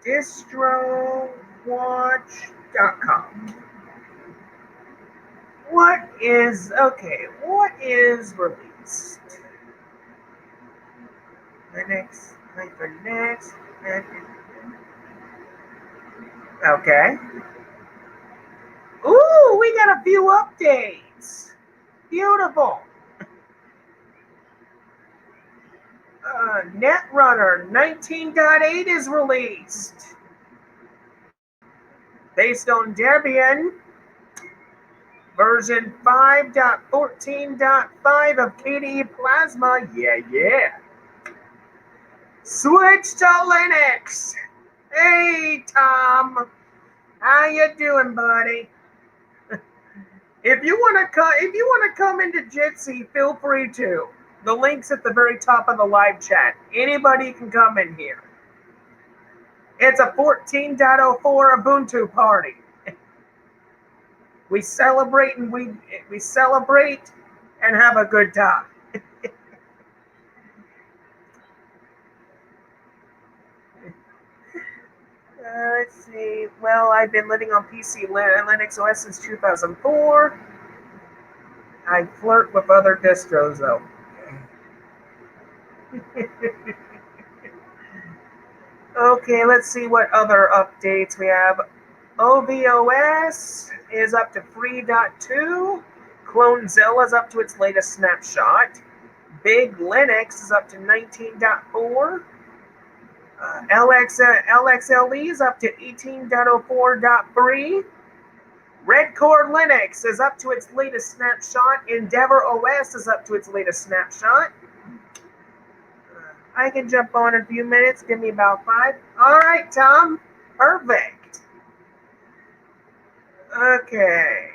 S4: Distrowatch.com. What is released? Linux hyphen next. Okay. Ooh, we got a few updates. Beautiful. Netrunner 19.8 is released. Based on Debian, version 5.14.5 of KDE Plasma. Yeah. Switch to Linux. Hey, Tom. How you doing, buddy? If you want to come into Jitsi, feel free to. The link's at the very top of the live chat. Anybody can come in here. It's a 14.04 Ubuntu party. We celebrate and we celebrate and have a good time. Let's see. Well, I've been living on PC Linux OS since 2004. I flirt with other distros though. Okay, let's see what other updates we have. OVOS is up to 3.2. Clonezilla is up to its latest snapshot. Big Linux is up to 19.4. LXLE is up to 18.04.3. Red Cord Linux is up to its latest snapshot. Endeavor OS is up to its latest snapshot. I can jump on in a few minutes. Give me about 5. All right, Tom. Perfect. Okay.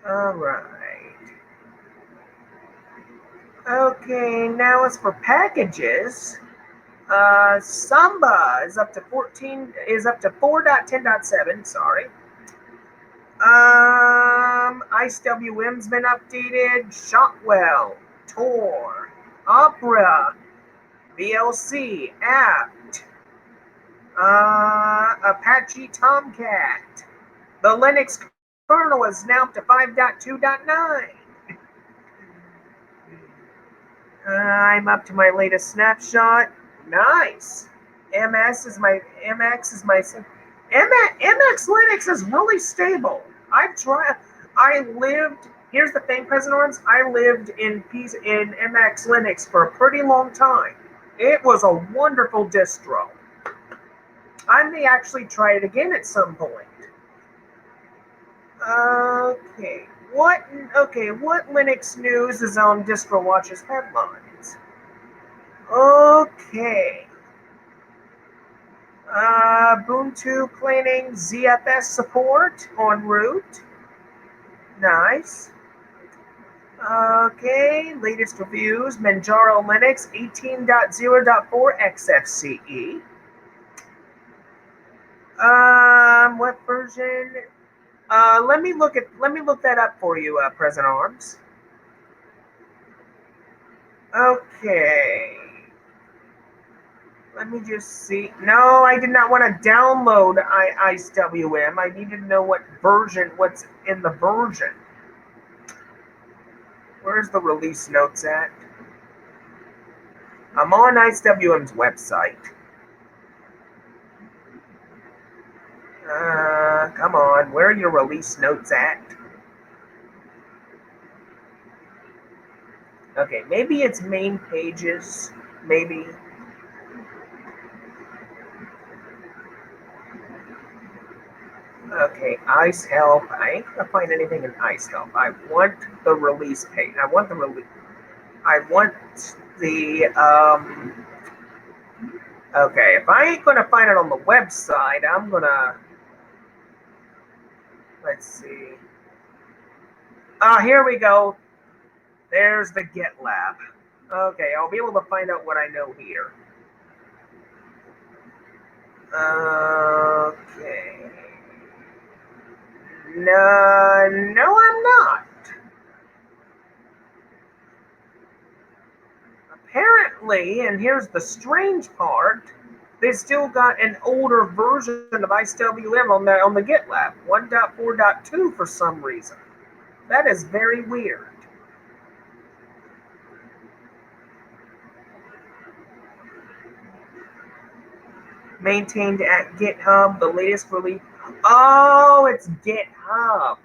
S4: All right. Okay, now as for packages, Samba is up to 4.10.7. Sorry. IceWM's been updated. Shotwell, Tor, Opera, VLC, Apt, Apache Tomcat. The Linux kernel is now up to 5.2.9. I'm up to my latest snapshot. Nice. MX is my MX Linux is really stable. Here's the thing, President Arms. I lived in MX Linux for a pretty long time. It was a wonderful distro. I may actually try it again at some point. Okay. What Linux news is on DistroWatch's headlines? Okay. Ubuntu claiming ZFS support en route. Nice. Okay, latest reviews. Manjaro Linux 18.0.4 XFCE. What version? Let me look that up for you, President Arms. Okay. Let me just see. No, I did not want to download IceWM. I needed to know what's in the version. Where's the release notes at? I'm on IceWM's website. Come on. Where are your release notes at? Okay, maybe it's main pages. Maybe. Okay, Ice Help. I ain't gonna find anything in Ice Help. I want the release page. I want the release. I want the. Okay, if I ain't gonna find it on the website, I'm gonna. Let's see. Ah, here we go. There's the GitLab. Okay, I'll be able to find out what I know here. Okay. No, I'm not. Apparently, and here's the strange part, they still got an older version of IceWM on the GitLab, 1.4.2 for some reason. That is very weird. Maintained at GitHub, the latest release. Oh, it's GitHub.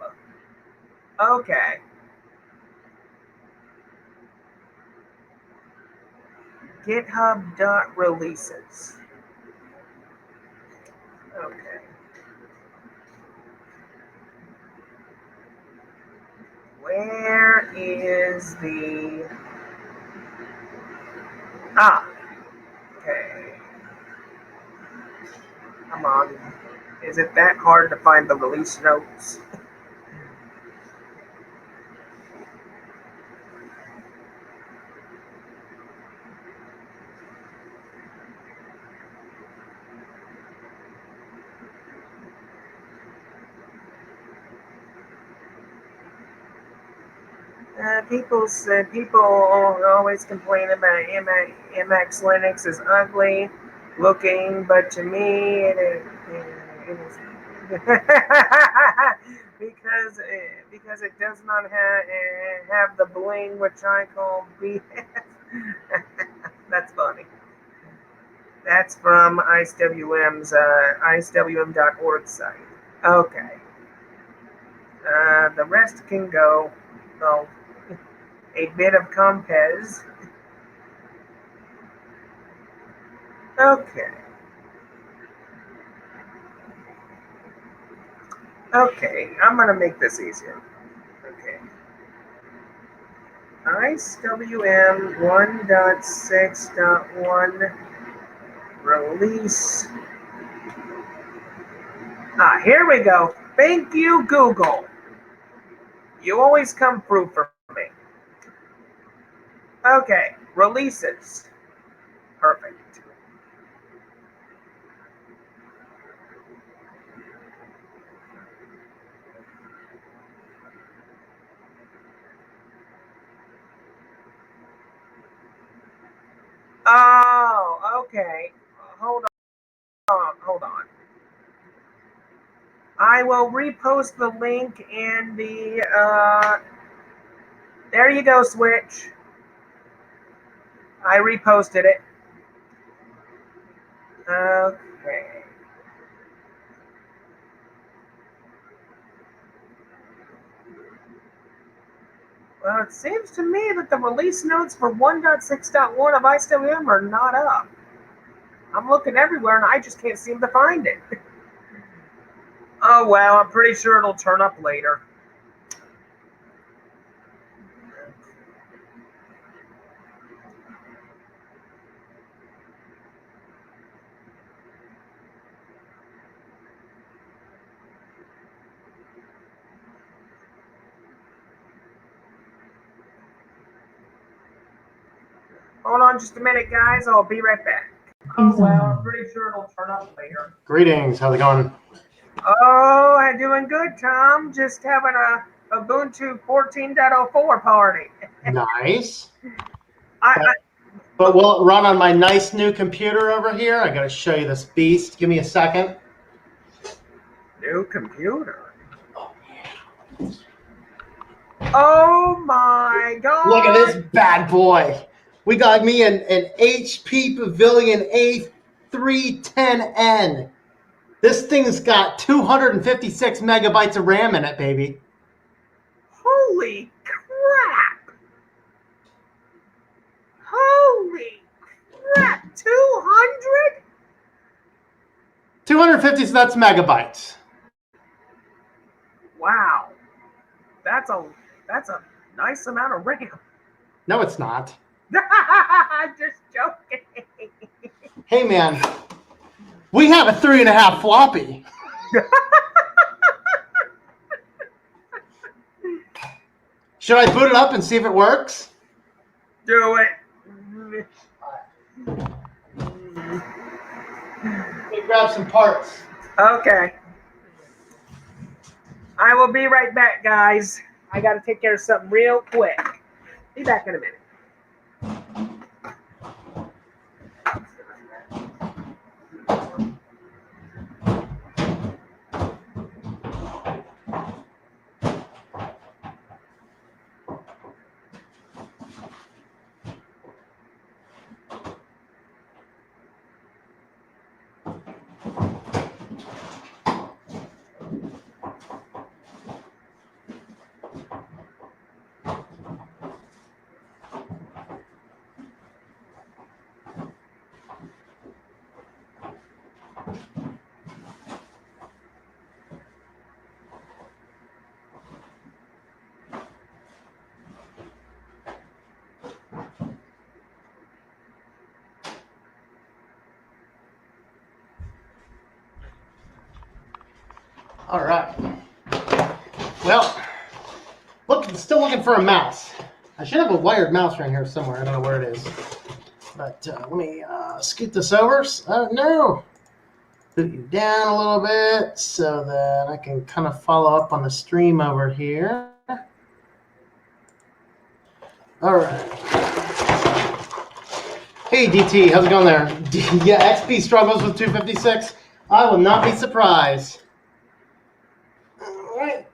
S4: Okay. GitHub.releases. Okay. Where is the... Ah, okay. Come on. Is it that hard to find the release notes? People always complain about MX Linux is ugly looking, but to me it is because it does not have the bling which I call BS. That's funny. That's from IceWM's icewm.org site. Okay. The rest can go. Well, a bit of Compez. Okay. Okay, I'm gonna make this easier. Okay. IceWM 1.6.1 release. Ah, here we go. Thank you, Google. You always come through for me. Okay, releases. Perfect. Oh, okay. Hold on. I will repost the link in the, there you go, Switch. I reposted it. Okay. Well, it seems to me that the release notes for 1.6.1 of IceWM are not up. I'm looking everywhere and I just can't seem to find it. Oh, well, I'm pretty sure it'll turn up later. Hold on just a minute, guys. I'll be right back. Oh, well, I'm pretty sure it'll turn up later.
S6: Greetings. How's it going?
S4: Oh, I'm doing good, Tom. Just having a Ubuntu 14.04 party.
S6: Nice.
S4: I
S6: But will it run on my nice new computer over here? I got to show you this beast. Give me a second.
S4: New computer. Oh my god!
S6: Look at this bad boy. We got me an HP Pavilion A310N. This thing's got 256 megabytes of RAM in it, baby.
S4: Holy crap! Holy crap! 200?
S6: 250, so that's megabytes.
S4: Wow, that's a nice amount of RAM.
S6: No, it's not.
S4: I'm just joking.
S6: Hey, man, we have a 3.5 floppy. Should I boot it up and see if it works?
S4: Do it.
S6: Let me grab some parts.
S4: Okay. I will be right back, guys. I got to take care of something real quick. Be back in a minute.
S6: All right. Well, still looking for a mouse. I should have a wired mouse right here somewhere. I don't know where it is. But let me scoot this over. No. Boot you down a little bit so that I can kind of follow up on the stream over here. All right. Hey, DT, how's it going there? Yeah, XP struggles with 256. I will not be surprised. All right.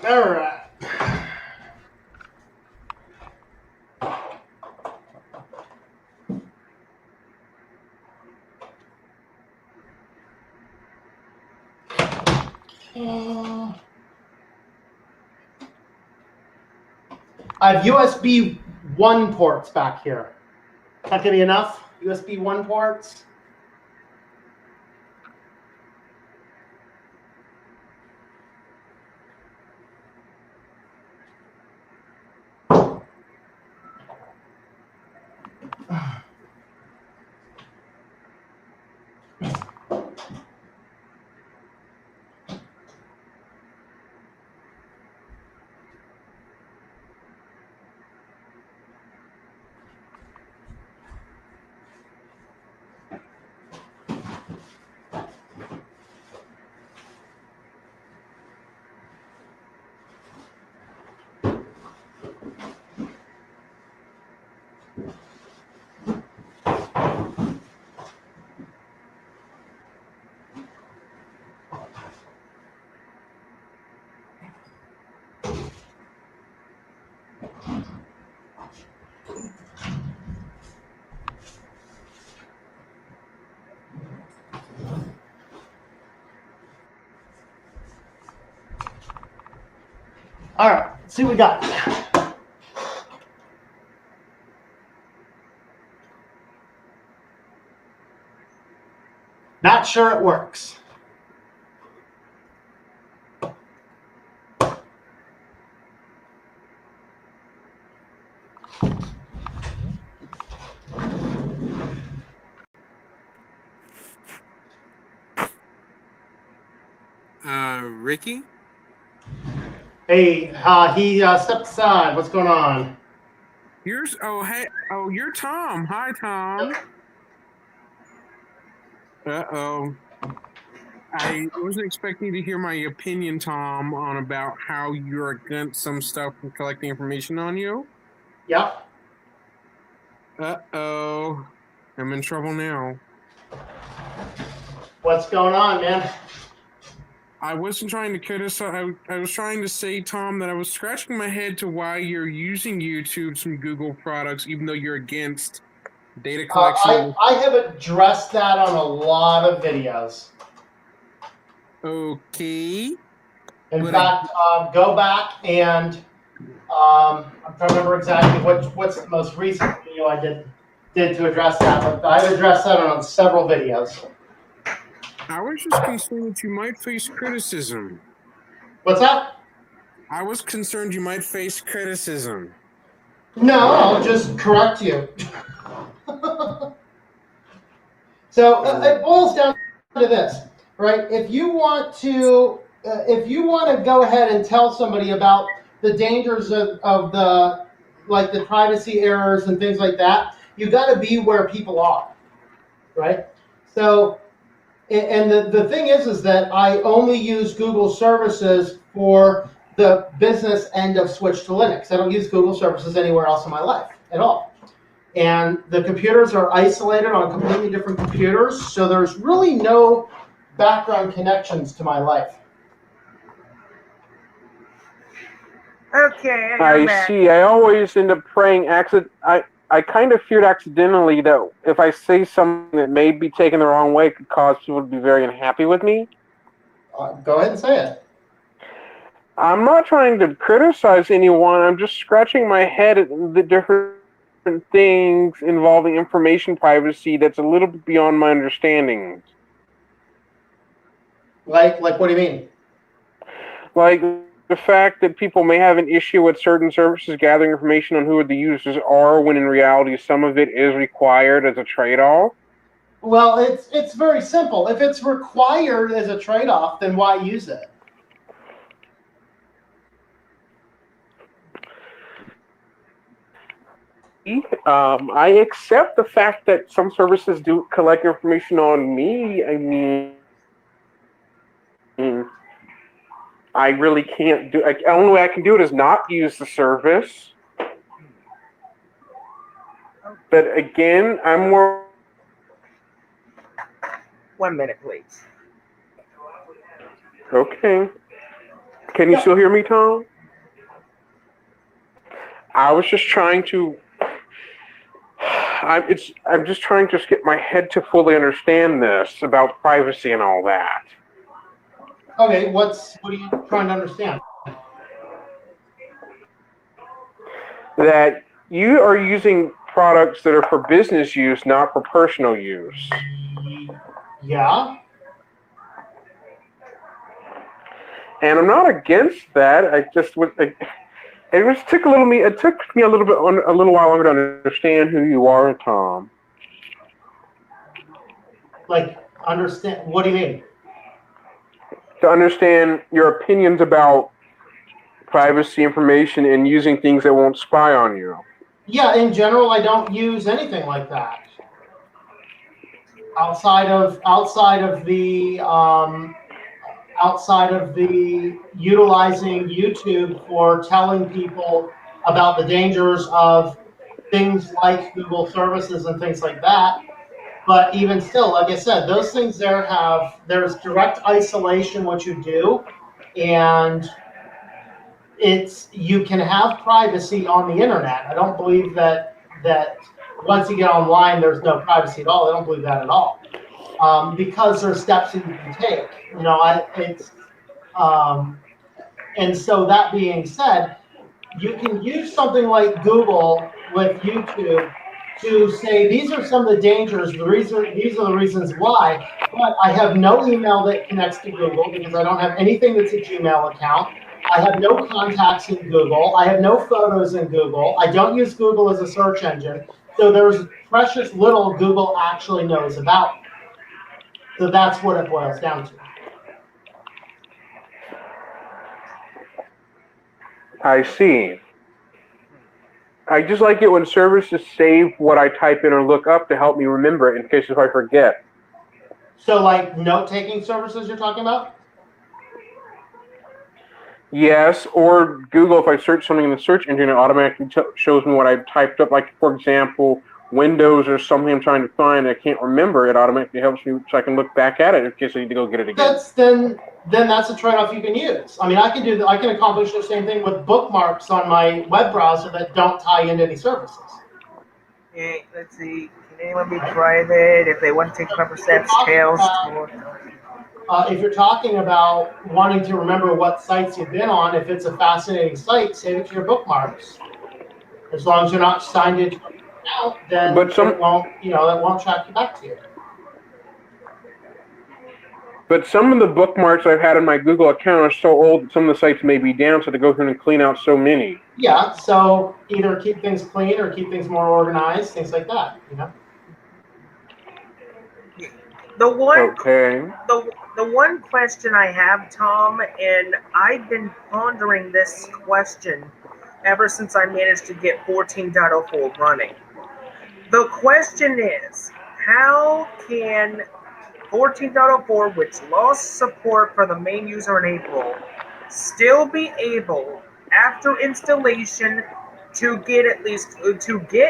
S6: All right. I have USB 1 ports back here. That gonna be enough? USB 1 ports? All right, let's see what we got. Not sure it works.
S3: Ricky?
S6: Hey, he stepped aside. What's going on?
S3: You're Tom. Hi, Tom. Uh-oh. I wasn't expecting to hear my opinion, Tom, on about how you're against some stuff and collecting information on you.
S6: Yep.
S3: Uh-oh. I'm in trouble now.
S6: What's going on, man?
S3: I wasn't trying to criticize. I was trying to say, Tom, that I was scratching my head to why you're using YouTube and Google products, even though you're against data collection.
S6: I have addressed that on a lot of videos.
S3: Okay.
S6: In fact, go back and I'm trying to remember exactly what's the most recent video I did. did to address that, but I've addressed that on several videos.
S3: I was just concerned that you might face criticism.
S6: What's that?
S3: I was concerned you might face criticism.
S6: No, I'll just correct you. So it boils down to this, right? If you want to go ahead and tell somebody about the dangers of the privacy errors and things like that, you got to be where people are, right? So, and the thing is that I only use Google services for the business end of switch to Linux. I don't use Google services anywhere else in my life at all. And the computers are isolated on completely different computers, so there's really no background connections to my life.
S4: Okay, I'm
S7: I
S4: back.
S7: see. I always end up praying I kind of feared accidentally that if I say something that may be taken the wrong way, it could cause people to be very unhappy with me.
S6: Go ahead and say it.
S7: I'm not trying to criticize anyone. I'm just scratching my head at the different things involving information privacy that's a little bit beyond my understanding.
S6: Like what do you mean?
S7: Like the fact that people may have an issue with certain services gathering information on who the users are, when in reality some of it is required as a trade-off.
S6: Well, it's very simple. If it's required as a trade-off, then why use it?
S7: I accept the fact that some services do collect information on me. I mean, I really can't do. The only way I can do it is not use the service. But again, I'm more.
S4: 1 minute, please.
S7: Okay. Can you still hear me, Tom? I was just trying to. I'm just trying to get my head to fully understand this about privacy and all that.
S6: Okay, what are you trying to understand?
S7: That you are using products that are for business use, not for personal use.
S6: Yeah.
S7: And I'm not against that. It took me a little while longer to understand who you are, Tom.
S6: Like, understand? What do you mean?
S7: To understand your opinions about privacy information and using things that won't spy on you.
S6: Yeah, in general, I don't use anything like that. Outside of the utilizing YouTube for telling people about the dangers of things like Google services and things like that. But even still, like I said, those things there's direct isolation what you do, and you can have privacy on the internet. I don't believe that once you get online there's no privacy at all. I don't believe that at all. Because there's steps that you can take. And so that being said, you can use something like Google with YouTube to say these are some of the dangers. These are the reasons why. But I have no email that connects to Google because I don't have anything that's a Gmail account. I have no contacts in Google. I have no photos in Google. I don't use Google as a search engine. So there's precious little Google actually knows about me. So that's what it boils down to.
S7: I see. I just like it when services save what I type in or look up to help me remember it in case if I forget.
S6: So like note-taking services you're talking about?
S7: Yes, or Google, if I search something in the search engine, it automatically shows me what I typed up. Like, for example, Windows or something I'm trying to find, I can't remember, it automatically helps me so I can look back at it in case I need to go get it again.
S6: Then that's a trade-off you can use. I mean, I can accomplish the same thing with bookmarks on my web browser that don't tie into any services.
S4: Okay, let's see. Can anyone be private if they want to take proper steps? Tails.
S6: If you're talking about wanting to remember what sites you've been on, if it's a fascinating site, save it to your bookmarks. As long as you're not signed into an account. out, then
S7: But some-
S6: it won't, it won't track you back to you.
S7: But some of the bookmarks I've had in my Google account are so old that some of the sites may be down, so to go through and clean out so many.
S6: Yeah, so either keep things clean or keep things more organized, things like that,
S4: The one
S7: Okay.
S4: the one question I have, Tom, and I've been pondering this question ever since I managed to get 14.04 running. The question is, how can 14.04, which lost support for the main user in April, still be able, after installation, to get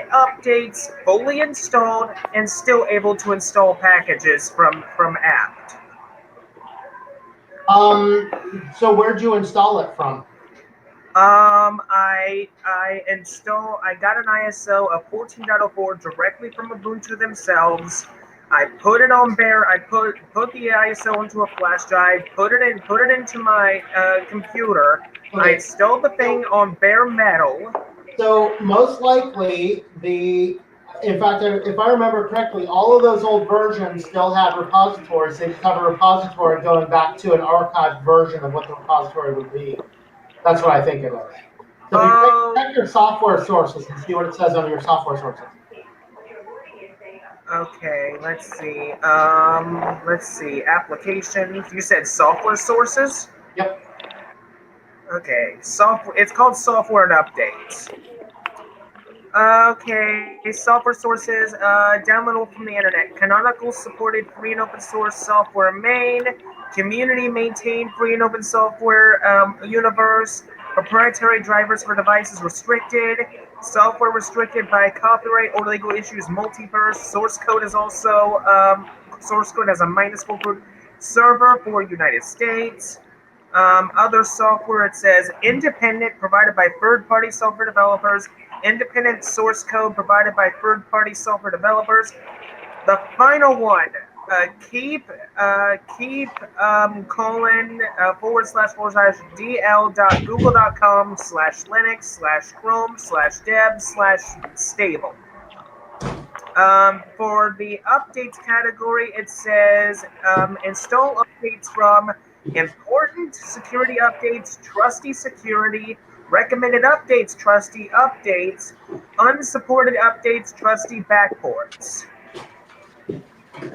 S4: updates fully installed and still able to install packages from apt?
S6: So where'd you install it from?
S4: I got an ISO of 14.04 directly from Ubuntu themselves. I put it on bare. I put the ISO into a flash drive. Put it into my computer.
S6: Okay.
S4: I installed the thing on bare metal.
S6: So most likely in fact, if I remember correctly, all of those old versions still had repositories. They have a repository going back to an archived version of what the repository would be. That's what I think it is. So if you check your software sources and see what it says under your software sources.
S4: Okay, let's see. Let's see. Applications. You said software sources?
S6: Yep.
S4: Okay. Software. It's called software and updates. Okay, software sources, downloadable from the internet. Canonical supported free and open source software main. Community maintained free and open software universe. Proprietary drivers for devices restricted. Software restricted by copyright or legal issues. Multiverse. Source code is also source code has a -4 group. Server for United States. Other software, it says independent, provided by third-party software developers. Independent source code provided by third-party software developers. The final one, keep colon //dl.google.com/linux/chrome/deb/stable. For the updates category, it says install updates from important security updates, trusty security, recommended updates, trusty updates, unsupported updates, trusty backports.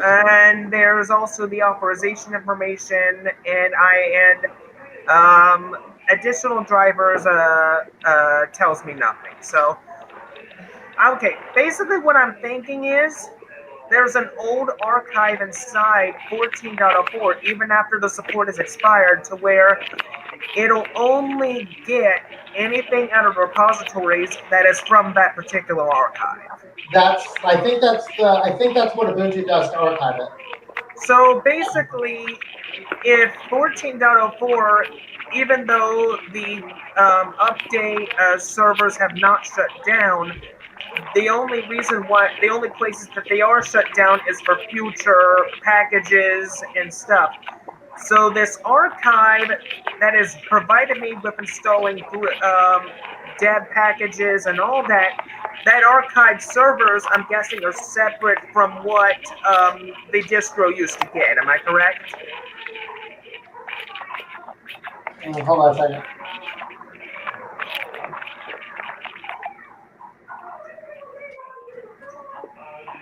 S4: And there's also the authorization information and additional drivers tells me nothing. So, okay, basically what I'm thinking is there's an old archive inside 14.04 even after the support is expired to where it'll only get anything out of repositories that is from that particular archive.
S6: I think that's what Ubuntu does to archive it.
S4: So basically, if 14.04, even though the update servers have not shut down, the only places that they are shut down is for future packages and stuff. So this archive that has provided me with installing deb packages and all that archived servers, I'm guessing, are separate from what the distro used to get. Am I correct?
S6: Hold on a second.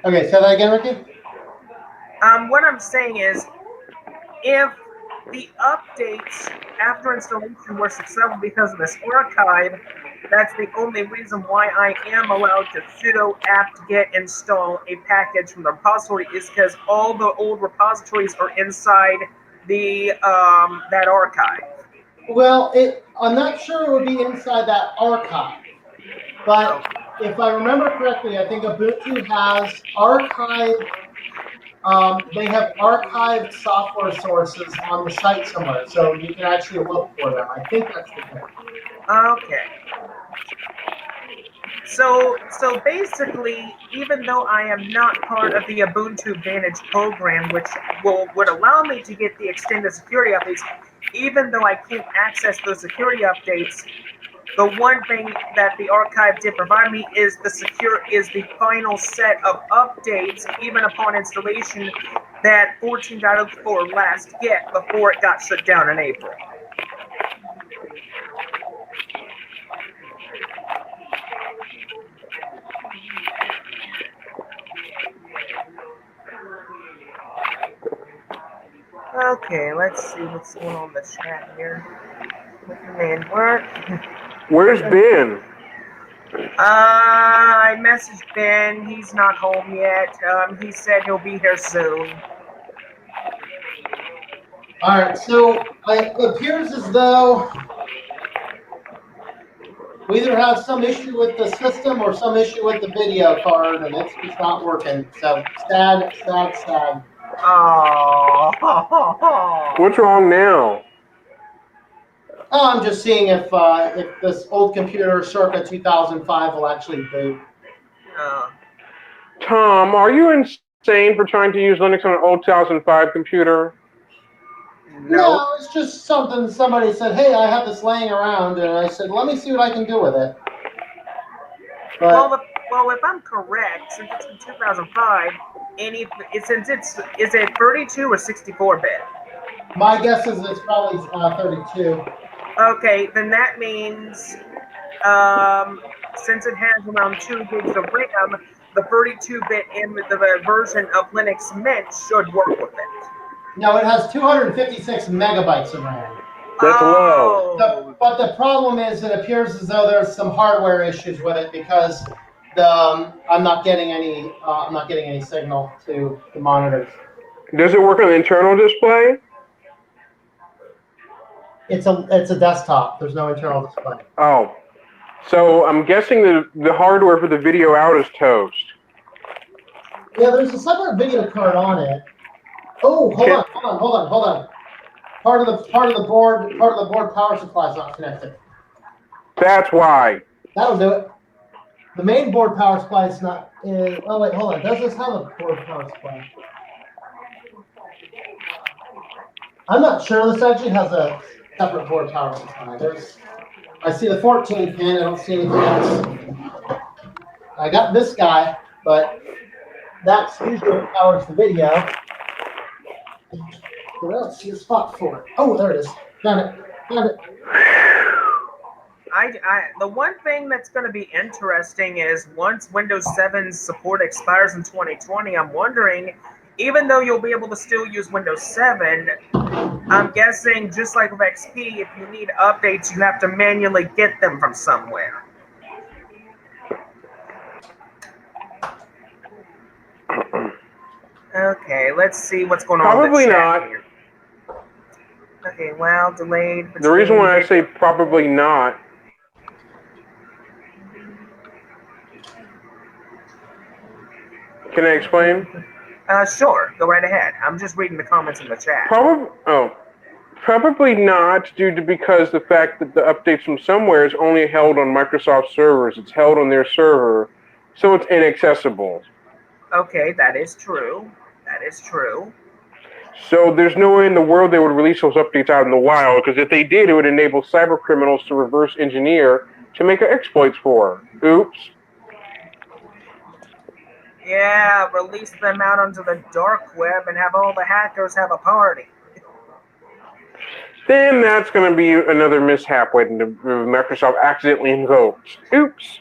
S6: Okay, say that again, Ricky.
S4: What I'm saying is, if the updates after installation were successful because of this archive, that's the only reason why I am allowed to sudo apt-get install a package from the repository is because all the old repositories are inside the that archive.
S6: Well, I'm not sure it would be inside that archive, but if I remember correctly, I think Ubuntu has archived. They have archived software sources on the site somewhere, so you can actually look for them. I think that's the thing.
S4: Okay. So basically, even though I am not part of the Ubuntu Vantage program, which would allow me to get the extended security updates, even though I can't access those security updates, The one thing that the archive did provide me is the final set of updates, even upon installation, that 14.04 last get before it got shut down in April. Okay, let's see what's going on in the chat here. Man, work.
S7: Where's Ben?
S4: I messaged Ben. He's not home yet. He said he'll be here soon.
S6: All right, so it appears as though we either have some issue with the system or some issue with the video card, and it's just not working. So sad, sad, sad.
S4: Oh.
S7: What's wrong now?
S6: Oh, I'm just seeing if this old computer circa 2005 will actually boot.
S7: Tom, are you insane for trying to use Linux on an old 2005 computer?
S6: No, it's just something somebody said, hey, I have this laying around, and I said, let me see what I can do with it. But,
S4: Well, if I'm correct, since it's in 2005, is it 32 or 64 bit?
S6: my guess is it's probably 32.
S4: Okay, then that means since it has around 2 gigs of RAM, the 32-bit the version of Linux Mint should work with it.
S6: No, it has 256 megabytes of RAM.
S7: That's low.
S6: But the problem is, it appears as though there's some hardware issues with it because I'm not getting any signal to the monitors.
S7: Does it work on the internal display?
S6: It's a desktop. There's no internal display.
S7: Oh. So I'm guessing the hardware for the video out is toast.
S6: Yeah, there's a separate video card on it. Oh, hold on. Part of the board power supply is not connected.
S7: That's why.
S6: That'll do it. The main board power supply is not. Oh wait, hold on. Does this have a board power supply? I'm not sure. This actually has a separate board power supply. I see the 14 pin. I don't see anything else. I got this guy, but that's usually what powers the video. I don't see a spot for it. Oh, there it is. Found it.
S4: The one thing that's going to be interesting is once Windows 7's support expires in 2020, I'm wondering, even though you'll be able to still use Windows 7, I'm guessing just like with XP, if you need updates, you have to manually get them from somewhere. Okay, let's see what's going on.
S7: Probably
S4: in the chat
S7: not.
S4: Here. Okay, well, delayed.
S7: The reason why I say probably not. Can I explain?
S4: Sure, go right ahead. I'm just reading the comments in the chat.
S7: Probably not, because the fact that the updates from somewhere is only held on Microsoft servers. It's held on their server, so it's inaccessible.
S4: Okay, that is true.
S7: So there's no way in the world they would release those updates out in the wild, because if they did, it would enable cyber criminals to reverse engineer to make exploits for. Oops.
S4: Yeah, release them out onto the dark web and have all the hackers have a party.
S7: Then that's going to be another mishap when Microsoft accidentally invokes. Oops.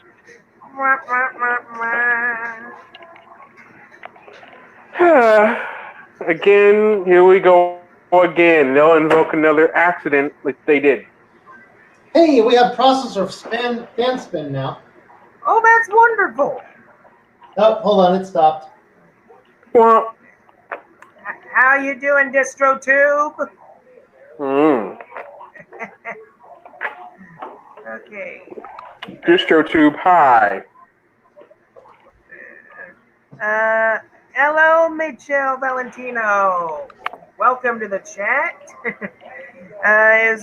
S7: Again, here we go again. They'll invoke another accident like they did.
S6: Hey, we have processor fan spin now.
S4: Oh, that's wonderful.
S6: Oh, hold on, it stopped.
S7: Well,
S4: how you doing, DistroTube? Okay.
S7: DistroTube, hi.
S4: Hello, Michelle Valentino. Welcome to the chat. Is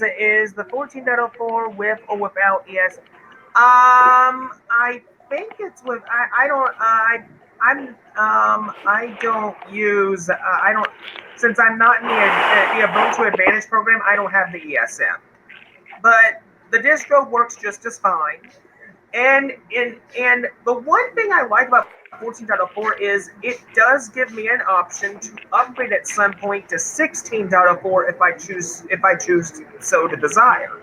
S4: the 14.04 with or without ES? I think it's with. I don't use. Since I'm not in the Ubuntu Advantage program. I don't have the ESM. But the distro works just as fine. And the one thing I like about 14.04 is it does give me an option to upgrade at some point to 16.04 if I choose so to desire.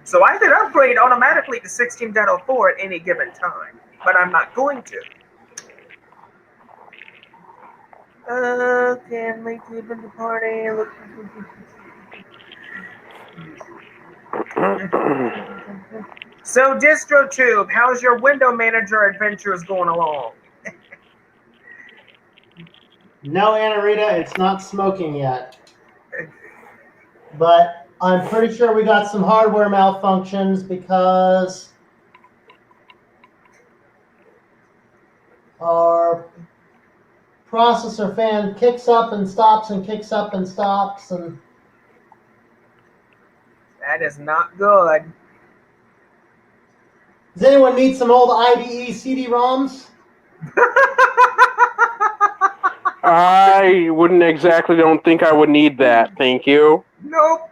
S4: So I could upgrade automatically to 16.04 at any given time, but I'm not going to. Can we keep in the party? So, DistroTube, how's your window manager adventures going along?
S6: No, Anna Rita, it's not smoking yet. But I'm pretty sure we got some hardware malfunctions because our processor fan kicks up and stops and kicks up and stops, and
S4: That is not good.
S6: does anyone need some old IDE CD-ROMs?
S7: I wouldn't exactly don't think I would need that. Thank you.
S4: Nope.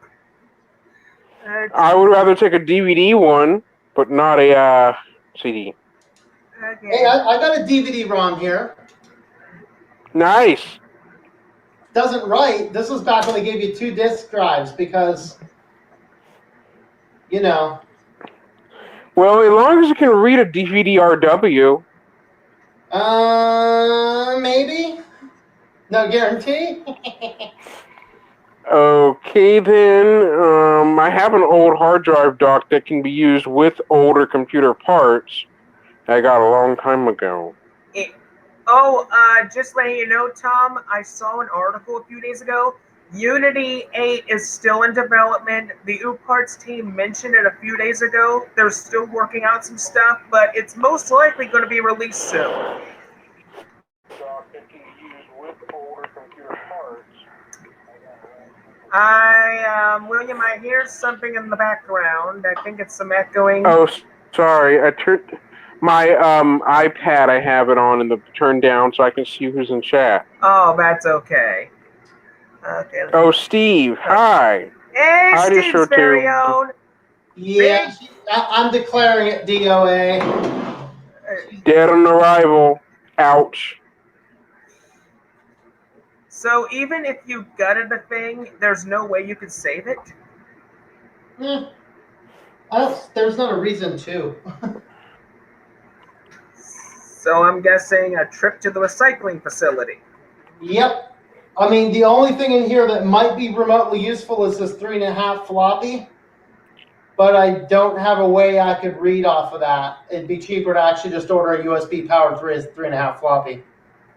S7: I would rather take a DVD one, but not a CD.
S4: Okay.
S6: Hey, I got a DVD-ROM here.
S7: Nice.
S6: Doesn't write. This was back when they gave you 2 disk drives because, you know.
S7: Well, as long as you can read a DVD RW.
S6: Maybe. No guarantee.
S7: Okay, then. I have an old hard drive dock that can be used with older computer parts I got a long time ago.
S4: Just letting you know, Tom, I saw an article a few days ago. Unity 8 is still in development. The UParts team mentioned it a few days ago. They're still working out some stuff, but it's most likely going to be released soon. William, I hear something in the background. I think it's some echoing.
S7: Oh, sorry. I turned my iPad. I have it on and turned down so I can see who's in chat.
S4: Oh, that's okay. Okay.
S7: Oh, Steve. Hi.
S4: Hey,
S7: Hi,
S4: Steve's very own.
S6: Yeah, I'm declaring it DOA.
S7: Dead on arrival. Ouch.
S4: So even if you gutted the thing, there's no way you could save it?
S6: There's not a reason to.
S4: So I'm guessing a trip to the recycling facility.
S6: Yep. I mean, the only thing in here that might be remotely useful is this 3.5 floppy, but I don't have a way I could read off of that. It'd be cheaper to actually just order a USB powered 3.5 floppy.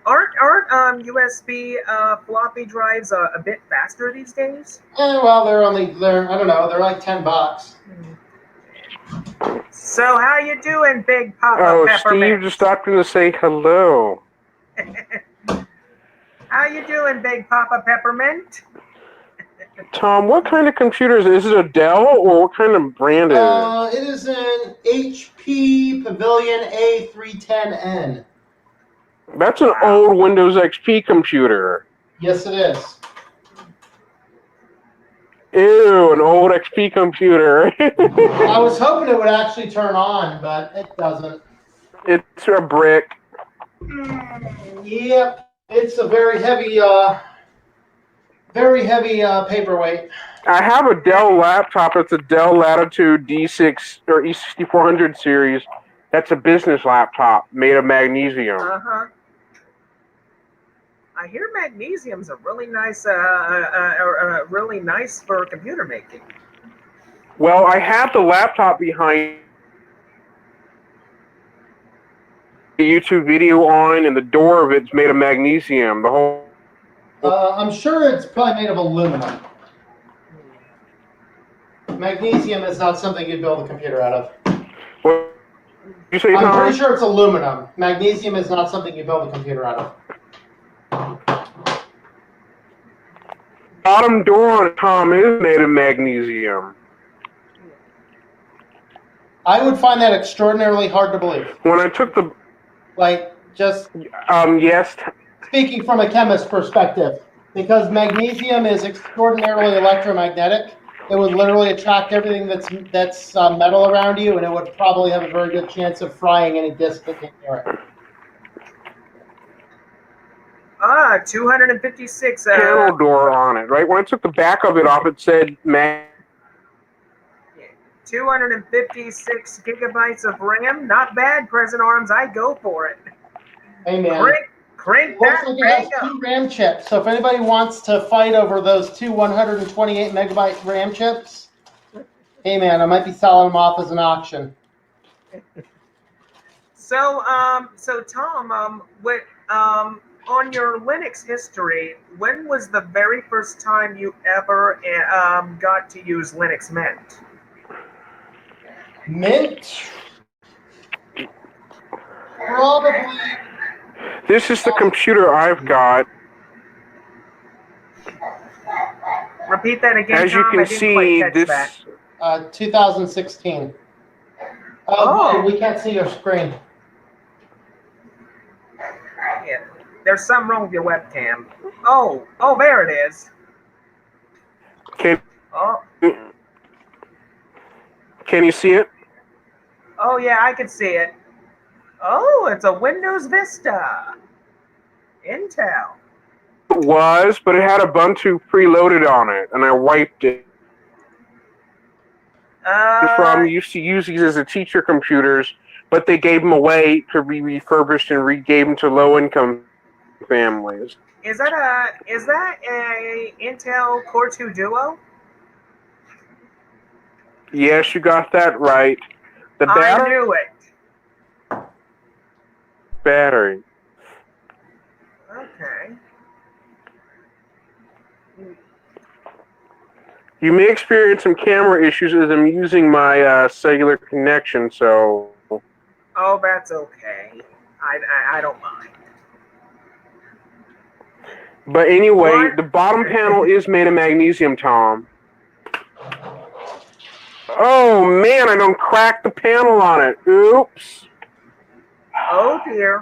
S4: Aren't USB floppy drives a bit faster these days?
S6: Well, they're I don't know, they're like $10.
S4: So how you doing, Big Papa Peppermint?
S7: Steve just stopped in to say hello.
S4: How you doing, Big Papa Peppermint?
S7: Tom, what kind of computer is it? Is it a Dell or what kind of brand is it?
S6: It is an HP Pavilion A310N.
S7: That's an old Windows XP computer.
S6: Yes, it is.
S7: Ew, an old XP computer.
S6: I was hoping it would actually turn on, but it doesn't.
S7: It's a brick.
S6: Yep. It's a very heavy paperweight.
S7: I have a Dell laptop. It's a Dell Latitude D6 or E6400 series. That's a business laptop made of magnesium.
S4: Uh-huh. I hear magnesium's a really nice for computer making.
S7: Well, I have the laptop behind the YouTube video on, and the door of it's made of magnesium. The whole.
S6: I'm sure it's probably made of aluminum. Magnesium is not something you'd build a computer out of.
S7: What did you say, Tom?
S6: I'm pretty sure it's aluminum. Magnesium is not something you build a computer out of.
S7: Bottom door on Tom is made of magnesium.
S6: I would find that extraordinarily hard to believe.
S7: When I took the.
S6: Just.
S7: Yes.
S6: Speaking from a chemist perspective, because magnesium is extraordinarily electromagnetic, it would literally attract everything that's metal around you, and it would probably have a very good chance of frying any disk that came near it.
S4: 256.
S7: Panel door on it, right? When I took the back of it off, it said
S4: 256 gigabytes of RAM. Not bad, Present Arms. I go for it.
S6: Hey, man.
S4: Crank
S6: Looks
S4: that
S6: like it has 2 RAM chips. So if anybody wants to fight over those 2 128 megabyte RAM chips, hey, man, I might be selling them off as an auction.
S4: So, Tom, on your Linux history, when was the very first time you ever got to use Linux Mint?
S6: Mint? Probably.
S7: This is the computer I've got.
S4: Repeat that again,
S7: As
S4: Tom.
S7: you can see, this
S6: 2016.
S4: Oh,
S6: we can't see your screen.
S4: Yeah, there's something wrong with your webcam. Oh, there it is.
S7: Can
S4: Oh,
S7: you see it?
S4: oh yeah, I can see it. Oh, it's a Windows Vista. Intel.
S7: It was, but it had Ubuntu preloaded on it, and I wiped it. From used to use these as a teacher computers, but they gave them away to be refurbished and gave them to low-income families.
S4: Is that a Intel Core 2 Duo?
S7: Yes, you got that right. The
S4: I knew it.
S7: battery.
S4: Okay.
S7: You may experience some camera issues as I'm using my cellular connection, so...
S4: Oh, that's okay. I don't mind.
S7: But anyway, the bottom panel is made of magnesium, Tom. Oh, man, I don't crack the panel on it. Oops.
S4: Oh, dear.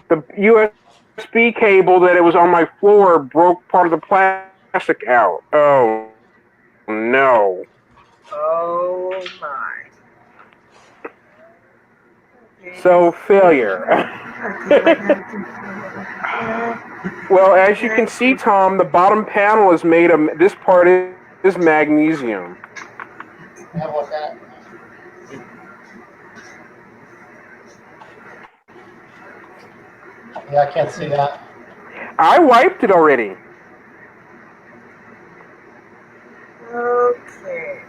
S7: The USB cable that it was on my floor broke part of the plastic out. Oh, no.
S4: Oh, my.
S7: So, failure. Well, as you can see, Tom, the bottom panel is made of, this part is magnesium.
S6: Have a look at it. Yeah, I can't see that.
S7: I wiped it already.
S4: Okay.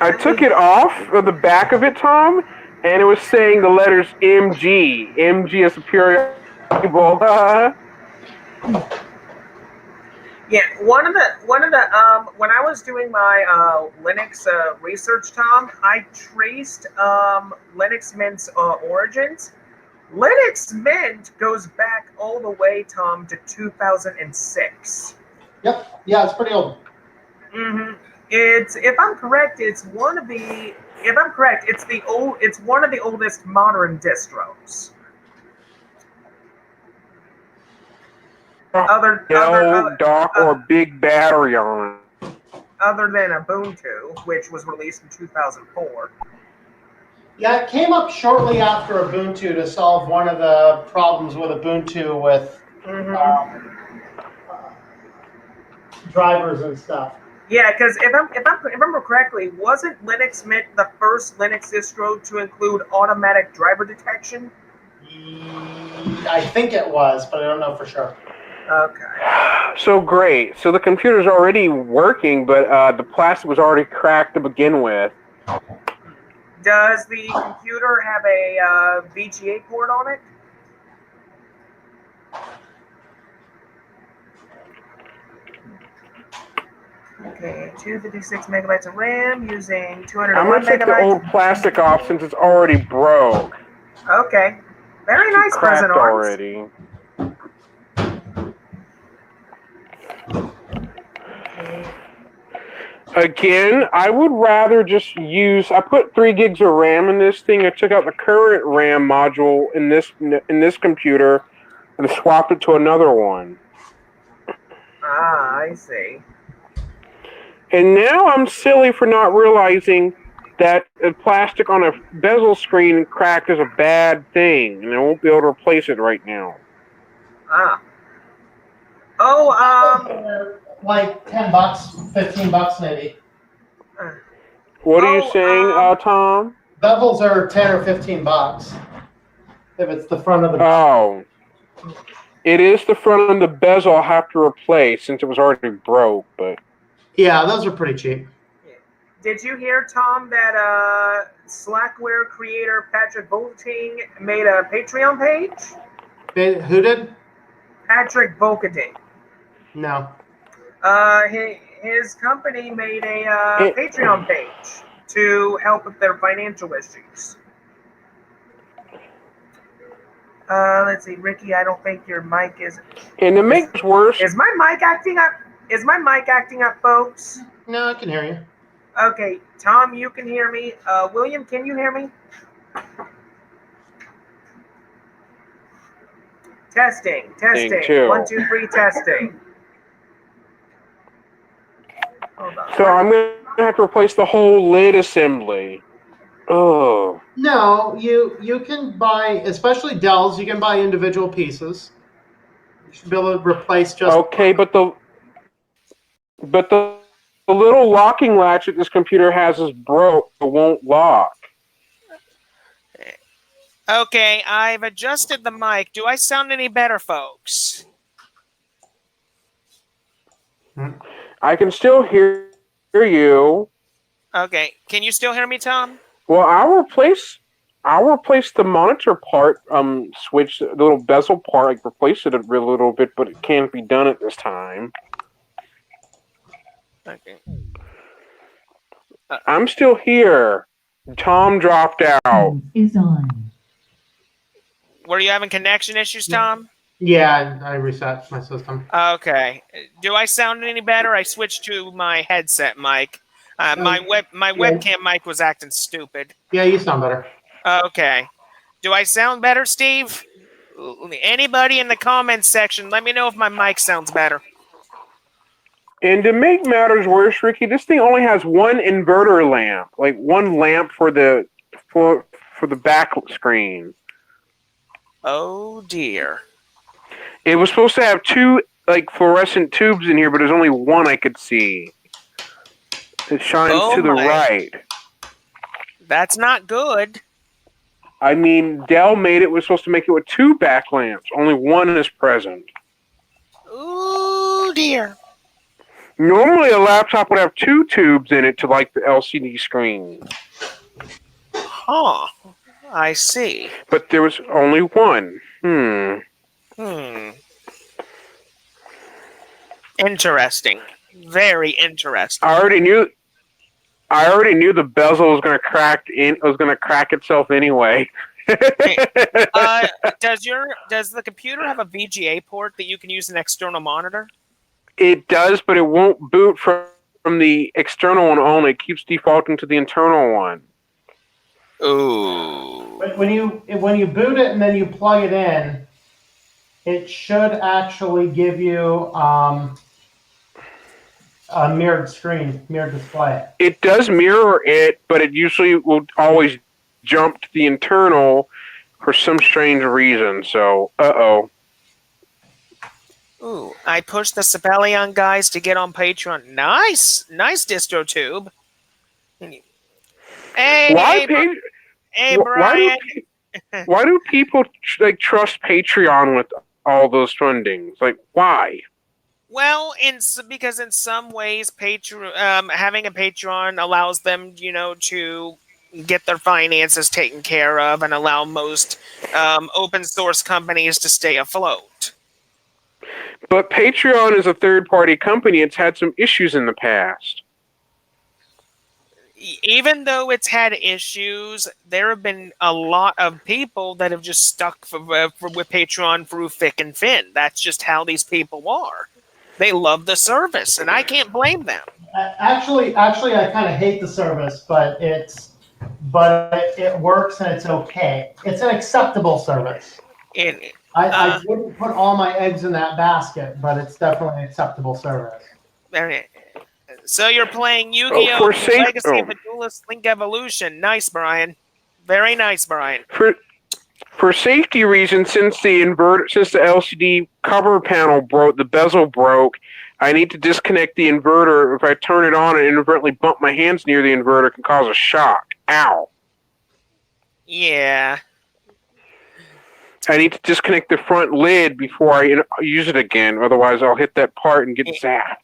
S7: I took it off of the back of it, Tom, and it was saying the letters MG. MG is a periodic table.
S4: Yeah, one of the when I was doing my Linux research, Tom, I traced Linux Mint's origins. Linux Mint goes back all the way, Tom, to 2006.
S6: Yep. Yeah, it's pretty old.
S4: Mm-hmm. It's if I'm correct, it's one of the it's one of the oldest modern distros.
S7: Dock or big battery on it.
S4: Other than Ubuntu, which was released in 2004.
S6: Yeah, it came up shortly after Ubuntu to solve one of the problems with Ubuntu with drivers and stuff.
S4: Yeah, because if I remember correctly, wasn't Linux Mint the first Linux distro to include automatic driver detection?
S6: I think it was, but I don't know for sure.
S4: Okay.
S7: So great. So the computer's already working, but the plastic was already cracked to begin with.
S4: Does the computer have a VGA port on it? Okay, 256 megabytes of RAM using 201
S7: I'm going to take the old plastic off since it's already broke.
S4: Okay. Very nice, Present Arms.
S7: Already. Again, I would rather just use. I put 3 gigs of RAM in this thing. I took out the current RAM module in this computer and swapped it to another one.
S4: Ah, I see.
S7: And now I'm silly for not realizing that plastic on a bezel screen cracked is a bad thing, and I won't be able to replace it right now.
S4: Ah. Oh,
S6: Like $10, $15 maybe.
S7: What are you
S4: Oh,
S7: saying, Tom?
S6: Bevels are $10 or $15 if it's the front of the.
S7: Oh. It is the front of the bezel I'll have to replace since it was already broke, but
S6: Yeah, those are pretty cheap.
S4: did you hear, Tom, that Slackware creator Patrick Volting made a Patreon page?
S6: Who did?
S4: Patrick Volting.
S6: No.
S4: His company made a
S7: It-
S4: Patreon page to help with their financial issues. Let's see, Ricky. I don't think your mic is.
S7: and to make it worse,
S4: Is my mic acting up? Is my mic acting up, folks?
S6: No, I can hear you.
S4: Okay, Tom, you can hear me. William, can you hear me? Testing.
S7: too.
S4: 1, 2, 3, testing. Hold on.
S7: So I'm going to have to replace the whole lid assembly. Oh.
S6: No, you can buy, especially Dells, you can buy individual pieces. You should be able to replace just.
S7: Okay, but the little locking latch that this computer has is broke. It won't lock.
S2: Okay, I've adjusted the mic. Do I sound any better, folks?
S7: I can still hear you.
S2: Okay, can you still hear me, Tom?
S7: Well, I'll replace the monitor part, switch the little bezel part, like replace it a little bit, but it can't be done at this time.
S2: Okay.
S7: I'm still here. Tom dropped out.
S1: Is on.
S2: Were you having connection issues, Tom?
S6: Yeah, I reset my system.
S2: Okay. Do I sound any better? I switched to my headset mic. My webcam mic was acting stupid.
S6: Yeah, you sound better.
S2: Okay. Do I sound better, Steve? Anybody in the comments section, let me know if my mic sounds better.
S7: And to make matters worse, Ricky, this thing only has one inverter lamp, like one lamp for the back screen.
S2: Oh dear.
S7: It was supposed to have two like fluorescent tubes in here, but there's only one I could see. It shines to the right.
S2: That's not good.
S7: I mean, Dell made it was supposed to make it with two back lamps. Only one is present.
S2: Oh dear.
S7: Normally, a laptop would have two tubes in it to like the LCD screen.
S2: Huh. I see.
S7: But there was only one.
S2: Interesting. Very interesting.
S7: I already knew the bezel was going to crack itself anyway.
S2: Does the computer have a VGA port that you can use an external monitor?
S7: It does, but it won't boot from the external one only. It keeps defaulting to the internal one.
S2: Ooh.
S6: But when you boot it and then you plug it in, it should actually give you a mirrored screen, mirrored display.
S7: It does mirror it, but it usually will always jump to the internal for some strange reason. So,
S2: Ooh, I pushed the Sibelian guys to get on Patreon. Nice DistroTube. Hey, Brian.
S7: Why do people trust Patreon with all those fundings? Like, why?
S2: Well, because in some ways, having a Patreon allows them, to get their finances taken care of and allow most open source companies to stay afloat.
S7: But Patreon is a third-party company. It's had some issues in the past.
S2: Even though it's had issues, there have been a lot of people that have just stuck with Patreon through thick and thin. That's just how these people are. They love the service, and I can't blame them.
S6: Actually, I kind of hate the service, but it works and it's okay. It's an acceptable service. I wouldn't put all my eggs in that basket, but it's definitely an acceptable service.
S2: So you're playing Yu-Gi-Oh!
S7: for
S2: The
S7: safe.
S2: Legacy of the Duelist Link Evolution. Nice, Brian. Very nice, Brian.
S7: For safety reasons, since the LCD cover panel broke, the bezel broke, I need to disconnect the inverter. If I turn it on and inadvertently bump my hands near the inverter, it can cause a shock. Ow.
S2: Yeah.
S7: I need to disconnect the front lid before I use it again. Otherwise, I'll hit that part and get zapped.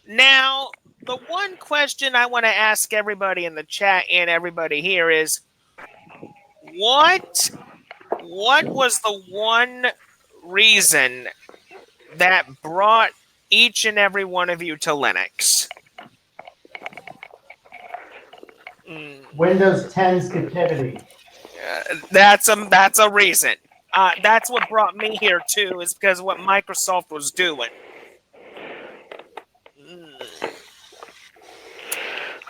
S2: Now, the one question I want to ask everybody in the chat and everybody here is, what was the one reason that brought each and every one of you to Linux?
S6: Windows 10 stupidity.
S2: That's a reason. That's what brought me here too, is because of what Microsoft was doing.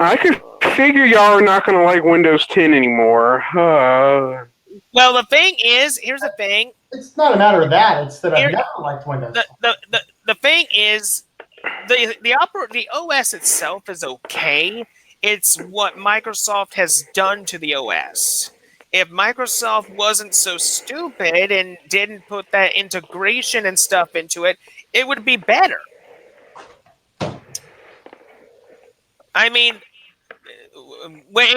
S7: I could figure y'all are not going to like Windows 10 anymore.
S2: Well, the thing is, here's the thing.
S6: It's not a matter of that. It's that I've never liked Windows.
S2: The thing is, the OS itself is okay. It's what Microsoft has done to the OS. If Microsoft wasn't so stupid and didn't put that integration and stuff into it, it would be better. I mean,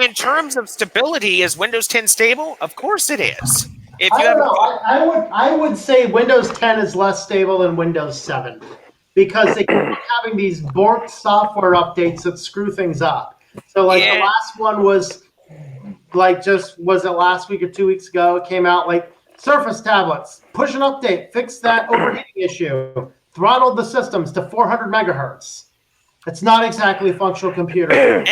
S2: in terms of stability, is Windows 10 stable? Of course it is. If you
S6: I don't know. I would say Windows 10 is less stable than Windows 7 because they keep having these borked software updates that screw things up. So, like the last one was like was it last week or 2 weeks ago? It came out like Surface tablets, push an update, fix that overheating issue, throttled the systems to 400 megahertz. It's not exactly a functional computer.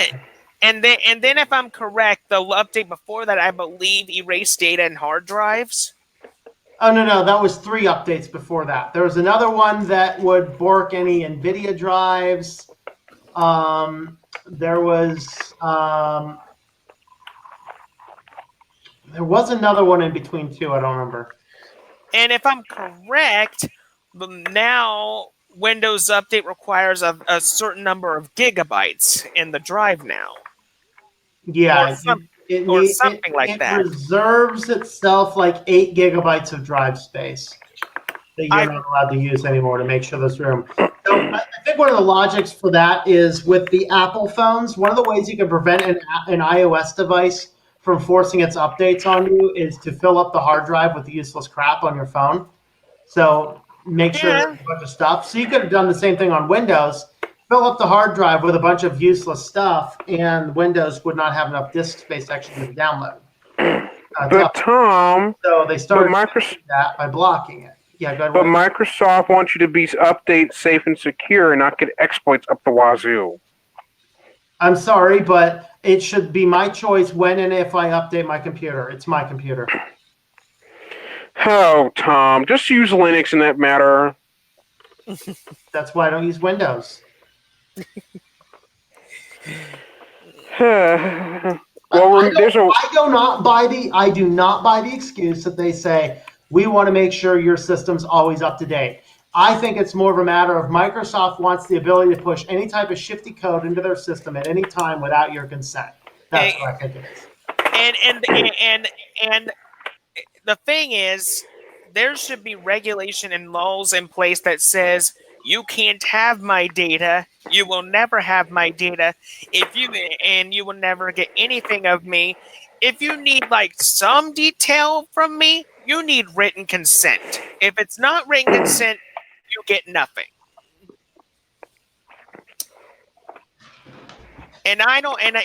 S2: And then, if I'm correct, the update before that, I believe, erased data and hard drives.
S6: Oh, no. That was 3 updates before that. There was another one that would bork any NVIDIA drives. There was another one in between, too. I don't remember.
S2: And if I'm correct, now Windows Update requires a certain number of gigabytes in the drive now.
S6: Yeah,
S2: or something like that.
S6: It reserves itself like 8 gigabytes of drive space that you're not allowed to use anymore to make sure there's room. So I think one of the logics for that is with the Apple phones, one of the ways you can prevent an iOS device from forcing its updates on you is to fill up the hard drive with useless crap on your phone. So make sure there's a bunch of stuff. So you could have done the same thing on Windows. Fill up the hard drive with a bunch of useless stuff, and Windows would not have enough disk space to actually download.
S7: But Tom,
S6: so they started doing that by blocking it. Yeah, go ahead.
S7: But Microsoft wants you to be update safe and secure and not get exploits up the wazoo.
S6: I'm sorry, but it should be my choice when and if I update my computer. It's my computer.
S7: Oh, Tom, just use Linux in that matter.
S6: That's why I don't use Windows.
S7: Well,
S6: I do not buy the excuse that they say we want to make sure your system's always up to date. I think it's more of a matter of Microsoft wants the ability to push any type of shifty code into their system at any time without your consent. That's what I think it is.
S2: And the thing is, there should be regulation and laws in place that says you can't have my data. You will never have my data. You will never get anything of me. If you need like some detail from me, you need written consent. If it's not written consent, you get nothing. And I don't. And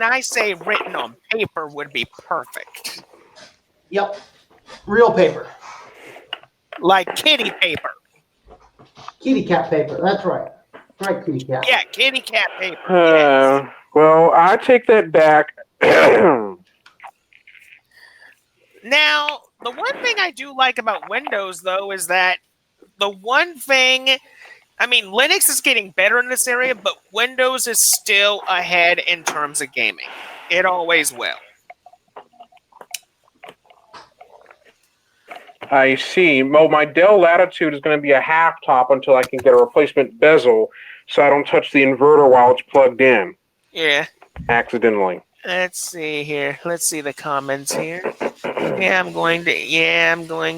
S2: I say written on paper would be perfect.
S6: Yep, real paper,
S2: like kitty paper.
S6: Kitty cat paper. That's right. Right, kitty cat.
S2: Yeah, kitty cat paper. Yes.
S7: Well, I take that back.
S2: Now, the one thing I do like about Windows, though, is that Linux is getting better in this area, but Windows is still ahead in terms of gaming. It always will.
S7: I see. Well, my Dell Latitude is going to be a half top until I can get a replacement bezel, so I don't touch the inverter while it's plugged in
S2: Yeah.
S7: accidentally.
S2: Let's see here. Let's see the comments here. I'm going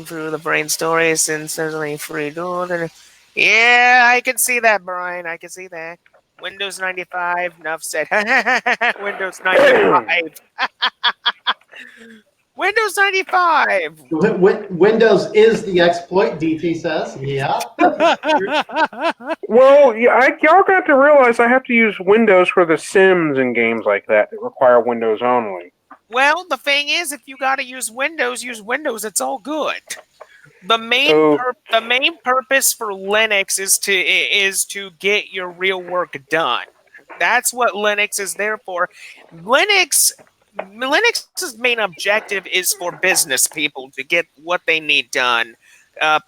S2: through the brain story since there's only free door. Yeah, I can see that, Brian. I can see that. Windows 95, enough said. Windows 95. Windows 95.
S6: Windows is the exploit, DT says. Yeah.
S7: Well, y'all got to realize I have to use Windows for the Sims and games like that require Windows only.
S2: Well, the thing is, if you got to use Windows. It's all good. The main purpose for Linux is to get your real work done. That's what Linux is there for. Linux's main objective is for business people to get what they need done.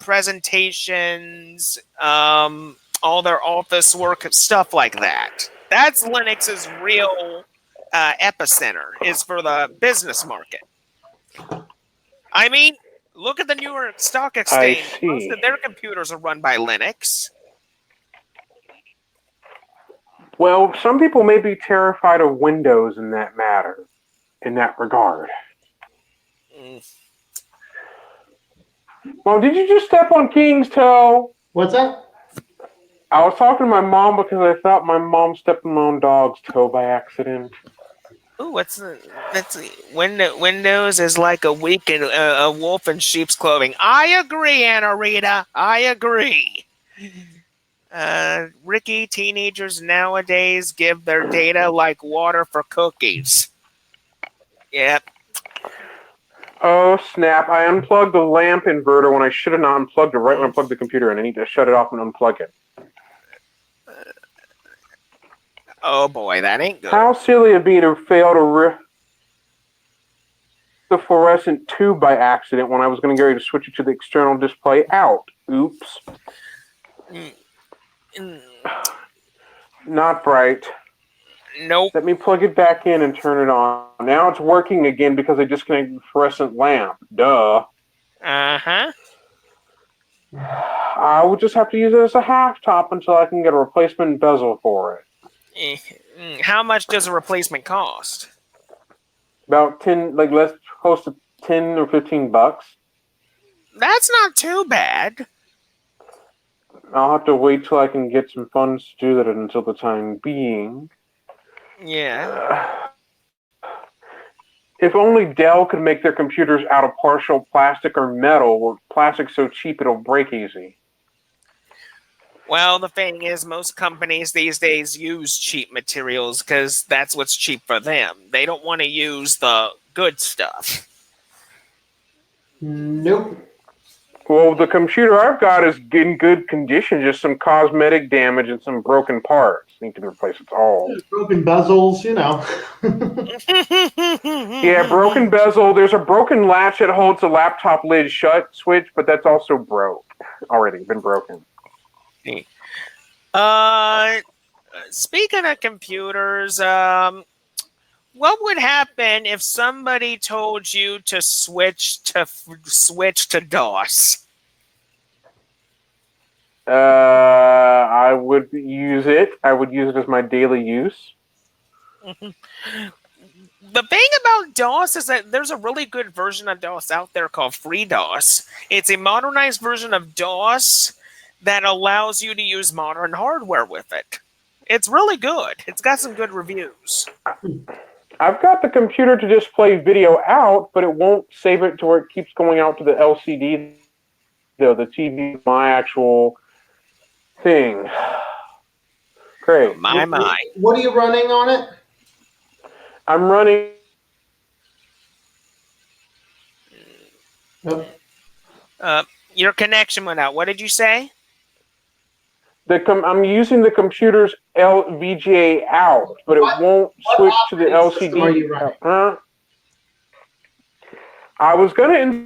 S2: Presentations, all their office work, stuff like that. That's Linux's real epicenter, is for the business market. I mean, look at the New York Stock Exchange.
S7: I see.
S2: Most of their computers are run by Linux.
S7: Well, some people may be terrified of Windows in that regard. Mom, did you just step on King's toe?
S6: What's that?
S7: I was talking to my mom because I thought my mom stepped on my own dog's toe by accident.
S2: Ooh, Windows is like a wolf in sheep's clothing. I agree, Anna Rita. I agree. Ricky, teenagers nowadays give their data like water for cookies. Yep.
S7: Oh, snap. I unplugged the lamp inverter when I should have not unplugged it right when I plugged the computer in. I need to shut it off and unplug it.
S2: Oh, boy, that ain't good.
S7: How silly it'd be to fail to rip the fluorescent tube by accident when I was going to get ready to switch it to the external display out. Oops. Not bright.
S2: Nope.
S7: Let me plug it back in and turn it on. Now it's working again because I disconnected the fluorescent lamp. Duh.
S2: Uh-huh.
S7: I will just have to use it as a half top until I can get a replacement bezel for it.
S2: How much does a replacement cost?
S7: About 10, less close to 10 or $15.
S2: That's not too bad.
S7: I'll have to wait till I can get some funds to do that until the time being.
S2: Yeah.
S7: If only Dell could make their computers out of partial plastic or metal, or plastic's so cheap it'll break easy.
S2: Well, the thing is, most companies these days use cheap materials because that's what's cheap for them. They don't want to use the good stuff.
S6: Nope.
S7: Well, the computer I've got is in good condition, just some cosmetic damage and some broken parts. Need to replace it all.
S6: Broken bezels, you know.
S7: Yeah, broken bezel. There's a broken latch that holds the laptop lid shut switch, but that's also broke. Already been broken.
S2: Speaking of computers, what would happen if somebody told you to switch to DOS?
S7: I would use it. I would use it as my daily use.
S2: The thing about DOS is that there's a really good version of DOS out there called FreeDOS. It's a modernized version of DOS that allows you to use modern hardware with it. It's really good. It's got some good reviews.
S7: I've got the computer to just play video out, but it won't save it to where it keeps going out to the LCD, though. The TV, my actual thing. Great.
S2: My.
S6: What are you running on it?
S7: I'm running.
S2: Your connection went out. What did you say?
S7: I'm using the computer's VGA out, but it won't switch to the LCD.
S6: Are you running?
S7: I was gonna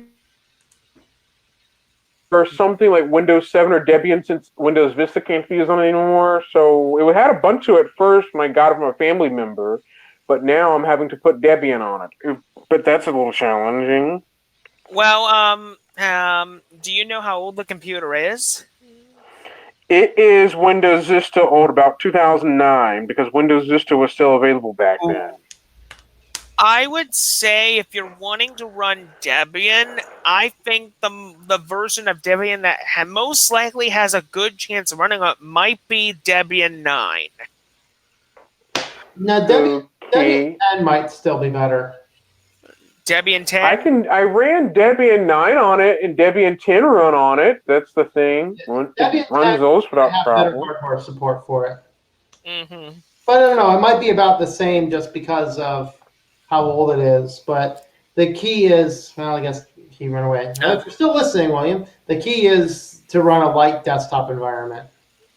S7: or something like Windows 7 or Debian, since Windows Vista can't be used on it anymore. So it had a Ubuntu at first when I got it from a family member, but now I'm having to put Debian on it. But that's a little challenging.
S2: Well, Do you know how old the computer is?
S7: It is Windows Vista old, about 2009, because Windows Vista was still available back then.
S2: I would say if you're wanting to run Debian, I think the version of Debian that most likely has a good chance of running it might be Debian 9.
S6: No, Debian
S7: Okay.
S6: 10 might still be better.
S2: Debian 10?
S7: I ran Debian 9 on it and Debian 10 run on it. That's the thing.
S6: Debian
S7: It
S6: 10
S7: runs those without
S6: have better
S7: problem.
S6: hardware support for it.
S2: Mm-hmm.
S6: But I don't know. It might be about the same just because of how old it is. But the key is, well, I guess he ran away. If you're still listening, William, the key is to run a light desktop environment.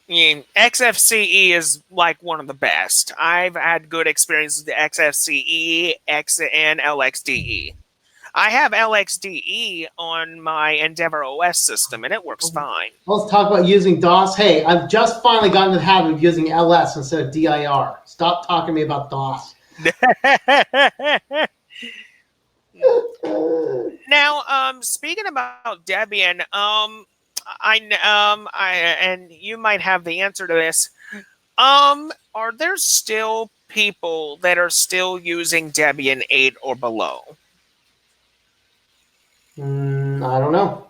S2: Yeah, XFCE is like one of the best. I've had good experiences with the XFCE, and LXDE. I have LXDE on my Endeavor OS system, and it works fine.
S6: Let's talk about using DOS. Hey, I've just finally gotten in the habit of using LS instead of DIR. Stop talking to me about DOS.
S2: Now, speaking about Debian, and you might have the answer to this. Are there still people that are still using Debian 8 or below?
S6: I don't know.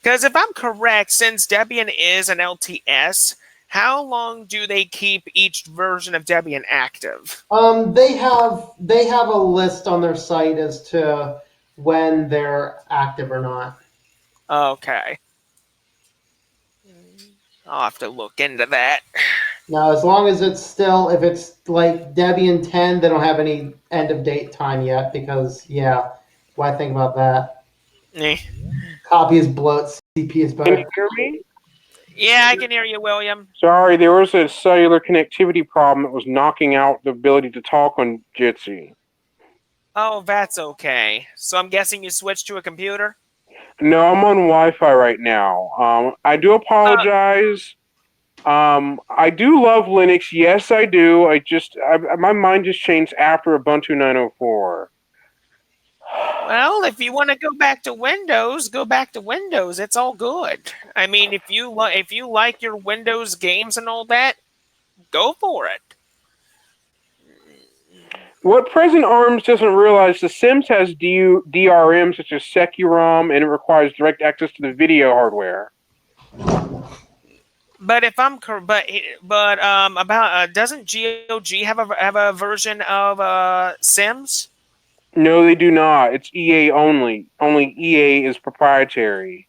S2: Because if I'm correct, since Debian is an LTS, how long do they keep each version of Debian active?
S6: They have a list on their site as to when they're active or not.
S2: Okay. I'll have to look into that.
S6: Now, as long as it's still, if it's like Debian 10, they don't have any end of date time yet because, yeah, why think about that?
S2: Eh.
S6: Copy is bloat, CP is
S7: Can
S6: better.
S7: you hear me?
S2: Yeah, I can hear you, William.
S7: Sorry, there was a cellular connectivity problem that was knocking out the ability to talk on Jitsi.
S2: Oh, that's okay. So I'm guessing you switched to a computer?
S7: No, I'm on Wi-Fi right now. I do apologize. I do love Linux. Yes, I do. My mind just changed after Ubuntu 904.
S2: Well, if you want to go back to Windows, go back to Windows. It's all good. I mean, if you like your Windows games and all that, go for it.
S7: What President Arms doesn't realize, The Sims has DRM such as Securom, and it requires direct access to the video hardware.
S2: But if I'm about doesn't GOG have a version of Sims?
S7: No, they do not. It's EA only. Only EA is proprietary.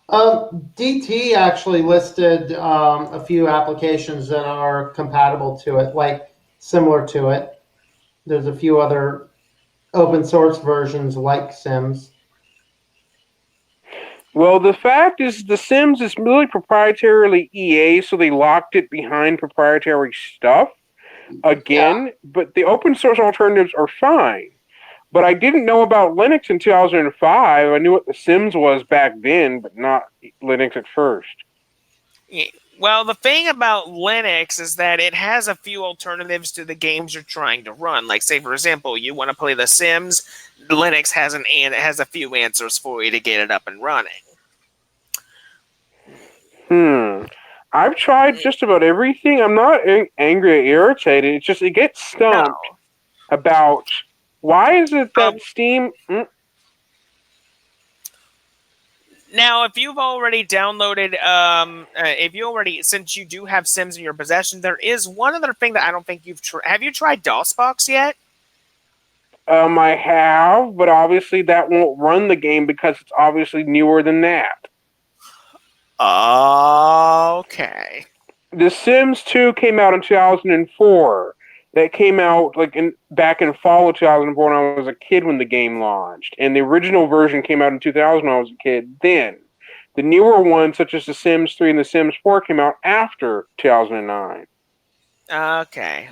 S6: DT actually listed a few applications that are compatible to it, like similar to it. There's a few other open source versions like Sims.
S7: Well, the fact is, The Sims is really proprietarily EA, so they locked it behind proprietary stuff again. Yeah. But the open source alternatives are fine. But I didn't know about Linux in 2005. I knew what The Sims was back then, but not Linux at first.
S2: Well, the thing about Linux is that it has a few alternatives to the games you're trying to run. Like, say, for example, you want to play The Sims, Linux has a few answers for you to get it up and running.
S7: I've tried just about everything. I'm not angry or irritated. It's just it gets stumped about why is it that Steam...
S2: Now, if you've already downloaded, since you do have Sims in your possession, there is one other thing that I don't think you've tried. Have you tried DOSBox yet?
S7: I have, but obviously that won't run the game because it's obviously newer than that.
S2: Okay.
S7: The Sims 2 came out in 2004. That came out back in fall of 2004 when I was a kid when the game launched. And the original version came out in 2000 when I was a kid then. The newer ones, such as The Sims 3 and The Sims 4, came out after 2009.
S2: Okay.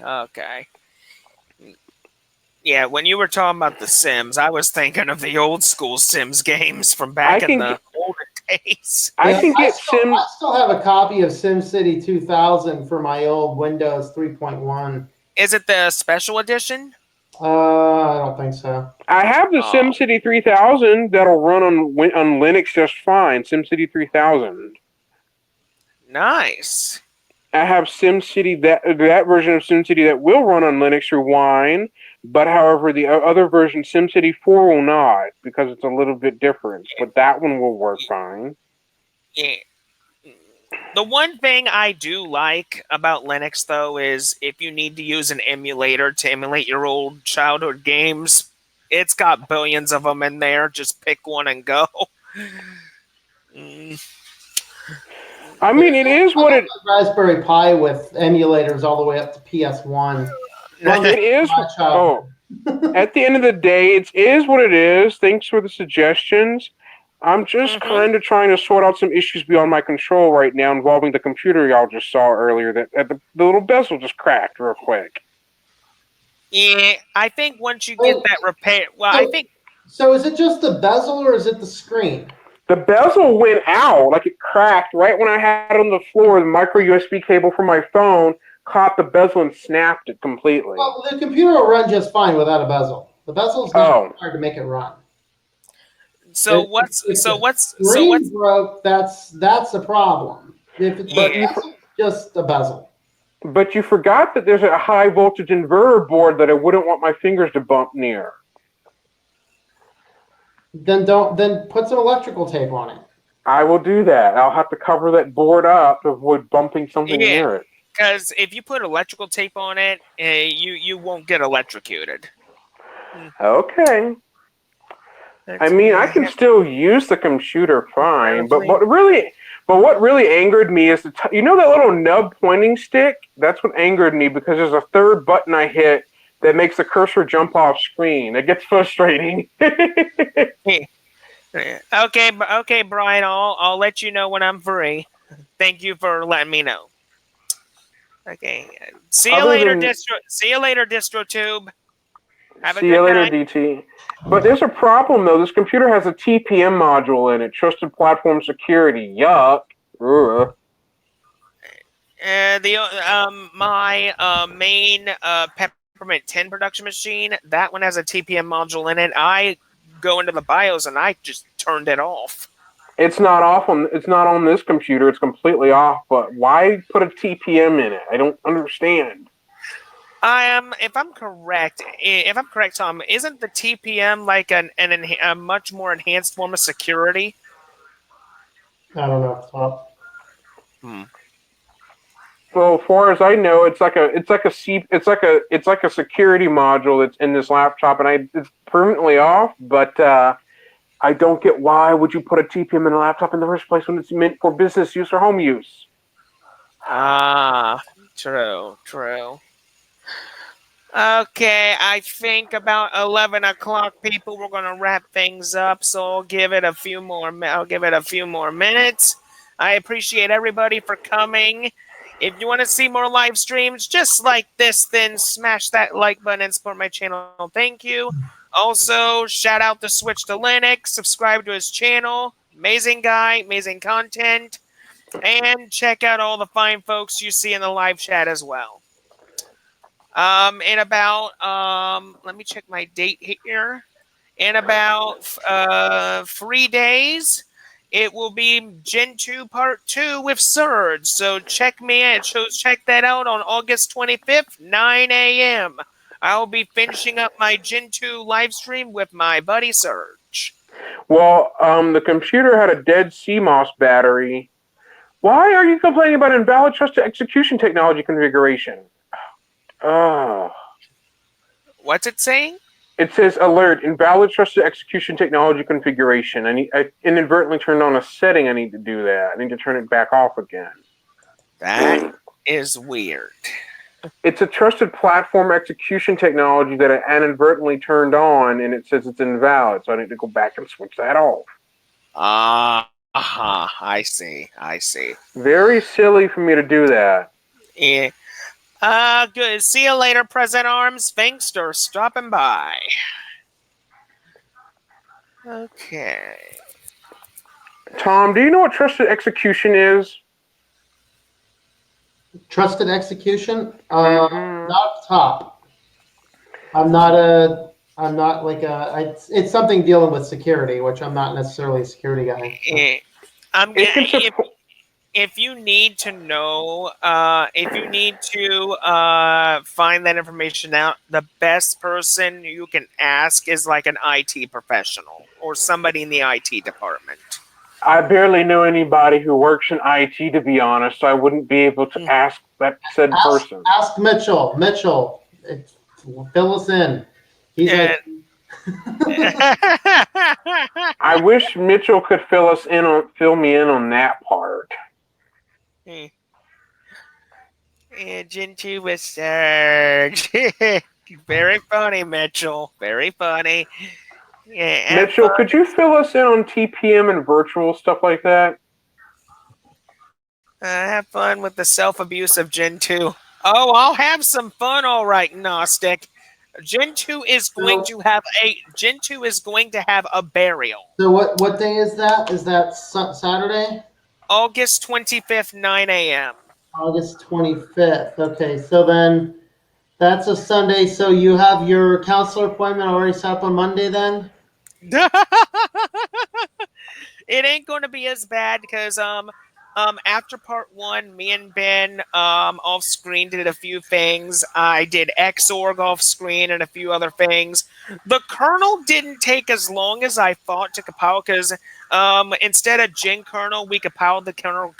S2: Yeah, when you were talking about The Sims, I was thinking of the old school Sims games from back in the olden days.
S7: I
S6: still have a copy of SimCity 2000 for my old Windows 3.1.
S2: Is it the special edition?
S6: I don't think so.
S7: I have the SimCity 3000 that'll run on Linux just fine. SimCity 3000.
S2: Nice.
S7: I have SimCity that version of SimCity that will run on Linux through Wine, but however the other version, SimCity 4, will not because it's a little bit different. But that one will work fine.
S2: Yeah. The one thing I do like about Linux, though, is if you need to use an emulator to emulate your old childhood games, it's got billions of them in there. Just pick one and go.
S7: I mean, it is what it.
S6: Raspberry Pi with emulators all the way up to PS1.
S7: It is. Oh, at the end of the day, it is what it is. Thanks for the suggestions. I'm just kind of trying to sort out some issues beyond my control right now involving the computer y'all just saw earlier. That the little bezel just cracked real quick.
S2: Yeah, I think once you get that repair, I think.
S6: So is it just the bezel or is it the screen?
S7: The bezel went out, like it cracked right when I had it on the floor. The micro USB cable from my phone caught the bezel and snapped it completely.
S6: Well, the computer will run just fine without a bezel. The bezel's not required to make it run.
S2: So what's
S6: broke? That's a problem. If it's just a bezel.
S7: But you forgot that there's a high voltage inverter board that I wouldn't want my fingers to bump near.
S6: Then put some electrical tape on it.
S7: I will do that. I'll have to cover that board up to avoid bumping something near it.
S2: Because if you put electrical tape on it, you won't get electrocuted.
S7: Okay. I mean, I can still use the computer fine, but what really angered me is that little nub pointing stick? That's what angered me because there's a third button I hit that makes the cursor jump off screen. It gets frustrating.
S2: Okay, Brian. I'll let you know when I'm free. Thank you for letting me know. Okay. See you later, DistroTube.
S7: See you later, DT. But there's a problem though. This computer has a TPM module in it, Trusted Platform Security. Yuck.
S2: My main Peppermint 10 production machine, that one has a TPM module in it. I go into the BIOS and I just turned it off.
S7: It's not on this computer. It's completely off. But why put a TPM in it? I don't understand.
S2: If I'm correct, Tom, isn't the TPM like a much more enhanced form of security?
S6: I don't know, Tom.
S7: Well, as far as I know, it's like a security module that's in this laptop, and it's permanently off. But I don't get why would you put a TPM in a laptop in the first place when it's meant for business use or home use.
S2: True. Okay, I think about 11 o'clock, people, we're going to wrap things up, so I'll give it a few more minutes. I appreciate everybody for coming. If you want to see more live streams just like this, then smash that like button and support my channel. Thank you. Also, shout out to Switch to Linux. Subscribe to his channel. Amazing guy, amazing content. And check out all the fine folks you see in the live chat as well. In about, let me check my date here. In about 3 days, it will be Gen 2 Part 2 with Surge. So check that out on August 25th, 9 a.m. I'll be finishing up my Gen 2 live stream with my buddy Surge.
S7: Well, the computer had a dead CMOS battery. Why are you complaining about invalid trusted execution technology configuration?
S2: What's it saying?
S7: It says alert, invalid trusted execution technology configuration. I inadvertently turned on a setting. I need to do that. I need to turn it back off again.
S2: That is weird.
S7: It's a trusted platform execution technology that I inadvertently turned on, and it says it's invalid. So I need to go back and switch that off.
S2: I see.
S7: Very silly for me to do that.
S2: Yeah. Good. See you later, President Arms. Thanks for stopping by. Okay.
S7: Tom, do you know what trusted execution is?
S6: Trusted execution? Not up top. I'm not like it's something dealing with security, which I'm not necessarily a security guy. So.
S2: I'm
S7: It can
S2: if you need to know, if you need to find that information out, the best person you can ask is like an IT professional or somebody in the IT department.
S7: I barely know anybody who works in IT, to be honest, so I wouldn't be able to ask that said person.
S6: Ask Mitchell. Mitchell, fill us in. He's
S2: And,
S7: I wish Mitchell could fill me in on that part.
S2: Gentoo research. Very funny, Mitchell. Very funny. Yeah,
S7: Mitchell, could you fill us in on TPM and virtual stuff like that?
S2: Have fun with the self-abuse of Gentoo. Oh, I'll have some fun, all right, Gnostic. Gentoo is going to have a burial.
S6: So what day is that? Is that Saturday?
S2: August 25th, 9 a.m.
S6: August 25th. Okay, so then that's a Sunday. So you have your counselor appointment already set up on Monday then?
S2: It ain't going to be as bad because after part 1, me and Ben off screen did a few things. I did Xorg off screen and a few other things. The kernel didn't take as long as I thought to compile because instead of gen kernel, we compiled the kernel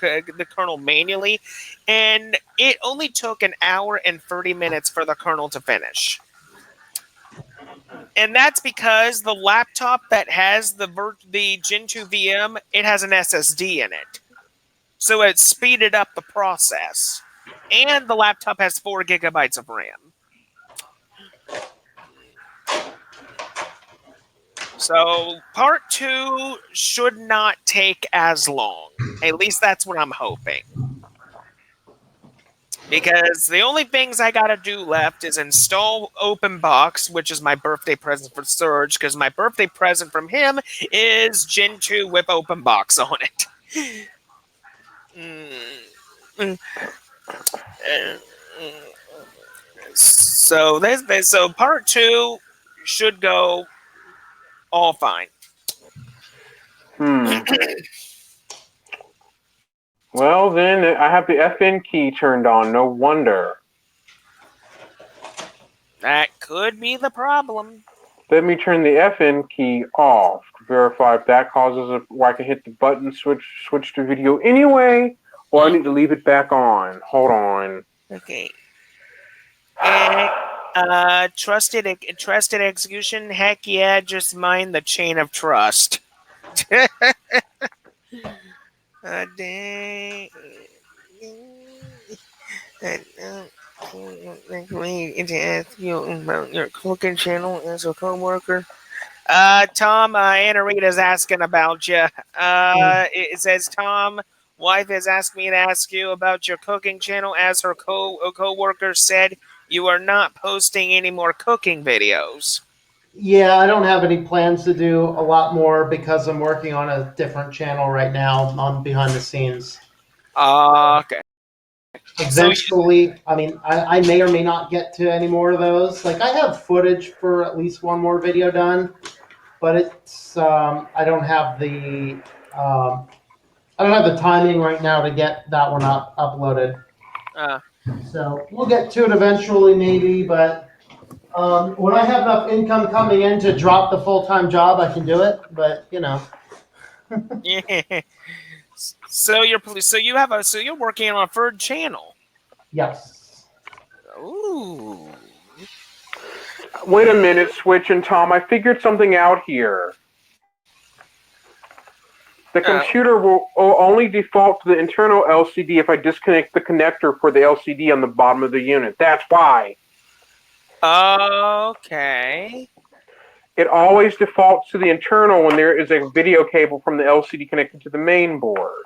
S2: manually, and it only took an hour and 30 minutes for the kernel to finish. And that's because the laptop that has the Gentoo VM, it has an SSD in it. So it speeded up the process. And the laptop has 4 gigabytes of RAM. So part 2 should not take as long. At least that's what I'm hoping. Because the only things I gotta do left is install OpenBox, which is my birthday present for Surge, because my birthday present from him is Gentoo with OpenBox on it. So part 2 should go all fine.
S7: Well, then I have the FN key turned on. No wonder.
S2: That could be the problem.
S7: Let me turn the FN key off to verify if that causes why I can hit the button switch to video anyway, or I need to leave it back on. Hold on.
S2: Okay. Trusted execution. Heck yeah, just mind the chain of trust. Dang. To ask you about your cooking channel as a coworker. Tom, Anna Rita's asking about you. It says Tom, wife has asked me to ask you about your cooking channel, as her co-worker said you are not posting any more cooking videos.
S6: Yeah, I don't have any plans to do a lot more because I'm working on a different channel right now on behind the scenes.
S2: Okay.
S6: Eventually, I mean, I may or may not get to any more of those. Like, I have footage for at least one more video done, but it's I don't have the timing right now to get that one uploaded. So we'll get to it eventually, maybe. But when I have enough income coming in to drop the full-time job, I can do it. But
S2: Yeah. So you're working on a third channel.
S6: Yes.
S2: Ooh.
S7: Wait a minute, Switch and Tom. I figured something out here. The computer will only default to the internal LCD if I disconnect the connector for the LCD on the bottom of the unit. That's why.
S2: Okay.
S7: It always defaults to the internal when there is a video cable from the LCD connected to the main board.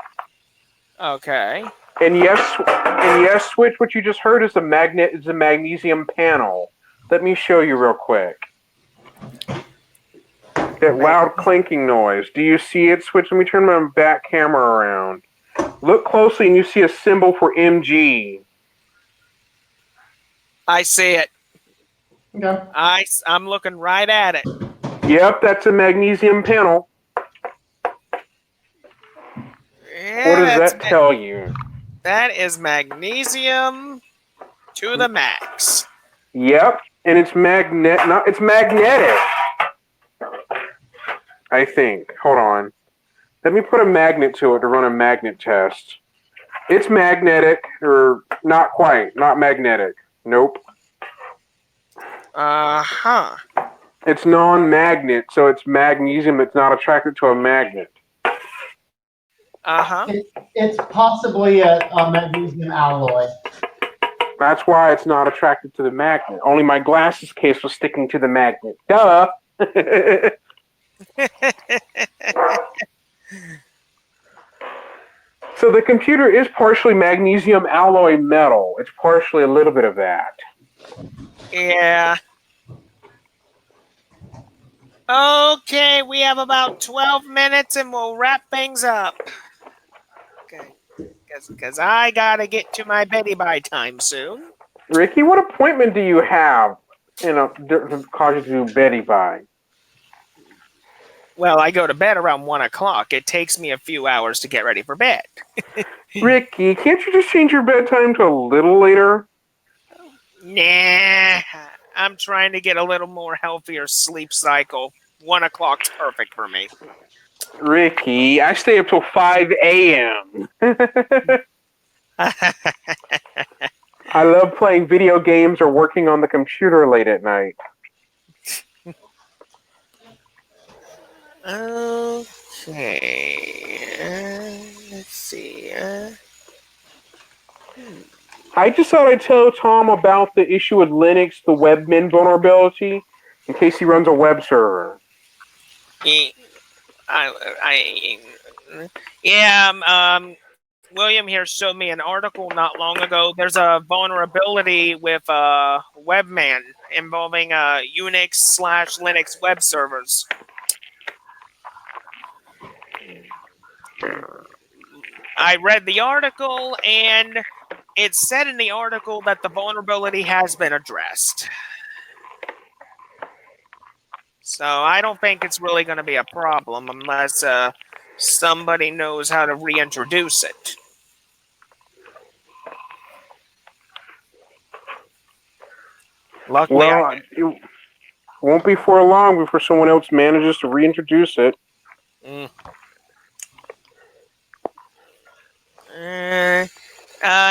S2: Okay.
S7: And yes, Switch, what you just heard is the magnesium panel. Let me show you real quick. That loud clinking noise. Do you see it, Switch? Let me turn my back camera around. Look closely and you see a symbol for MG.
S2: I see it.
S6: Okay.
S2: I'm looking right at it.
S7: Yep, that's a magnesium panel.
S2: Yeah,
S7: What does that tell you?
S2: That is magnesium to the max.
S7: Yep, and it's it's magnetic. I think. Hold on. Let me put a magnet to it to run a magnet test. It's magnetic, or not quite. Not magnetic. Nope.
S2: Uh-huh.
S7: It's non-magnet, so it's magnesium. It's not attracted to a magnet.
S2: Uh-huh.
S6: It's possibly a magnesium alloy.
S7: That's why it's not attracted to the magnet. Only my glasses case was sticking to the magnet. Duh. So the computer is partially magnesium alloy metal. It's partially a little bit of that.
S2: Yeah. Okay, we have about 12 minutes and we'll wrap things up. Okay. Because I gotta get to my Betty by time soon.
S7: Ricky, what appointment do you have to cause you to do Betty by?
S2: Well, I go to bed around 1 o'clock. It takes me a few hours to get ready for bed.
S7: Ricky, can't you just change your bedtime to a little later?
S2: Nah. I'm trying to get a little more healthier sleep cycle. 1 o'clock's perfect for me.
S7: Ricky, I stay up till 5 a.m. I love playing video games or working on the computer late at night.
S2: Okay. Let's see.
S7: I just thought I'd tell Tom about the issue with Linux, the webmin vulnerability, in case he runs a web server.
S2: William here showed me an article not long ago. There's a vulnerability with Webman involving Unix/Linux web servers. I read the article, and it said in the article that the vulnerability has been addressed. So I don't think it's really going to be a problem unless somebody knows how to reintroduce it. Luckily,
S7: it won't be for long before someone else manages to reintroduce it.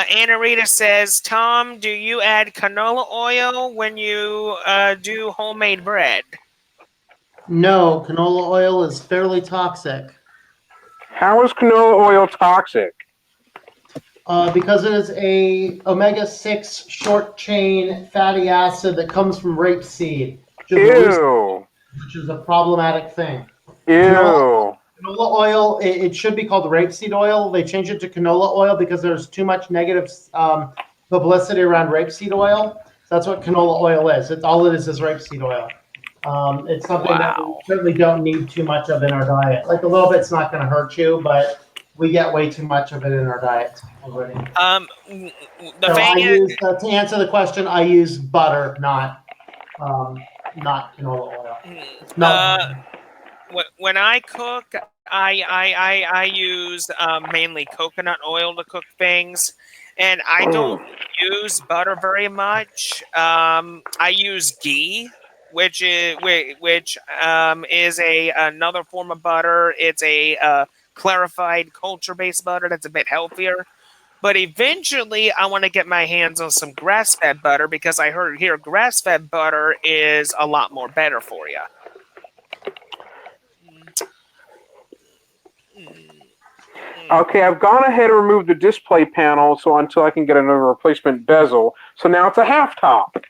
S2: Anna Rita says, Tom, do you add canola oil when you do homemade bread?
S6: No, canola oil is fairly toxic.
S7: How is canola oil toxic?
S6: Because it is a omega-6 short chain fatty acid that comes from rapeseed, which is a problematic thing.
S7: Ew.
S6: Canola oil, it should be called rapeseed oil. They changed it to canola oil because there's too much negative publicity around rapeseed oil. So that's what canola oil is. All it is rapeseed oil. It's something that we certainly don't need too much of in our diet. Like a little bit's not going to hurt you, but we get way too much of it in our diet already. To answer the question, I use butter, not canola oil.
S2: When I cook, I use mainly coconut oil to cook things, and I don't use butter very much. I use ghee, which is another form of butter. It's a clarified culture-based butter that's a bit healthier. But eventually, I want to get my hands on some grass-fed butter because I heard here grass-fed butter is a lot more better for you.
S7: Okay, I've gone ahead and removed the display panel until I can get another replacement bezel. So now it's a half top.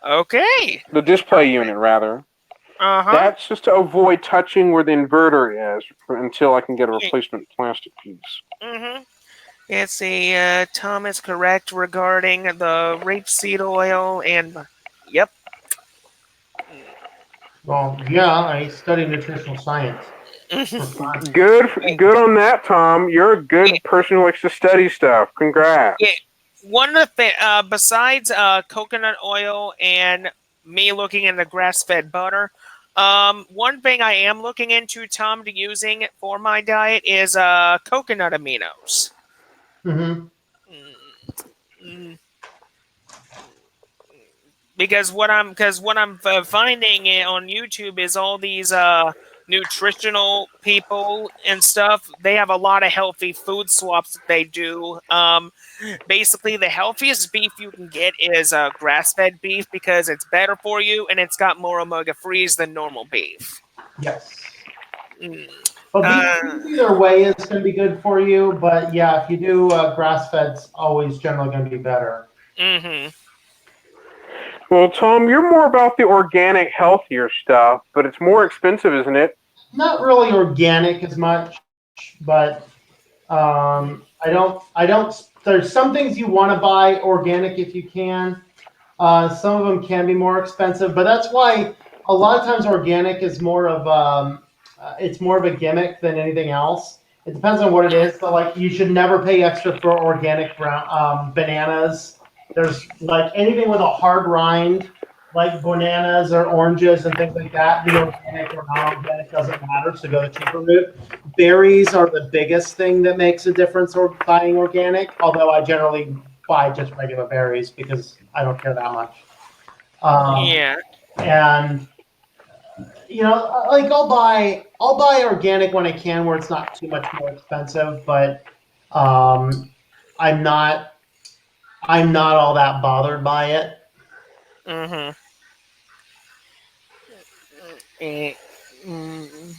S2: Okay.
S7: The display unit, rather. That's just to avoid touching where the inverter is until I can get a replacement plastic piece.
S2: It's Tom is correct regarding the rapeseed oil and yep.
S6: Well, yeah, I study nutritional science.
S7: Good on that, Tom. You're a good person who likes to study stuff. Congrats.
S2: one of the besides coconut oil and me looking into grass-fed butter, one thing I am looking into, Tom, to using for my diet is coconut aminos.
S6: Mm-hmm.
S2: Mm, because what I'm finding on YouTube is all these nutritional people and stuff. They have a lot of healthy food swaps that they do. Basically, the healthiest beef you can get is grass-fed beef because it's better for you and it's got more omega-3s than normal beef.
S6: Yes.
S2: Mm.
S6: But beef
S2: Uh,
S6: either way is going to be good for you. But yeah, if you do grass-fed's always generally going to be better.
S2: mm-hmm.
S7: Well, Tom, you're more about the organic, healthier stuff, but it's more expensive, isn't it?
S6: Not really organic as much, but I don't. There's some things you want to buy organic if you can. Some of them can be more expensive, but that's why a lot of times organic is more of it's more of a gimmick than anything else. It depends on what it is. So like you should never pay extra for organic bananas. There's like anything with a hard rind, like bananas or oranges and things like that. Be organic or non-organic doesn't matter. So go the cheaper route. Berries are the biggest thing that makes a difference or buying organic. Although I generally buy just regular berries because I don't care that much.
S2: Yeah.
S6: And you know, like I'll buy organic when I can, where it's not too much more expensive. But um, I'm not all that bothered by it.
S2: Mm-hmm. Eh, mm,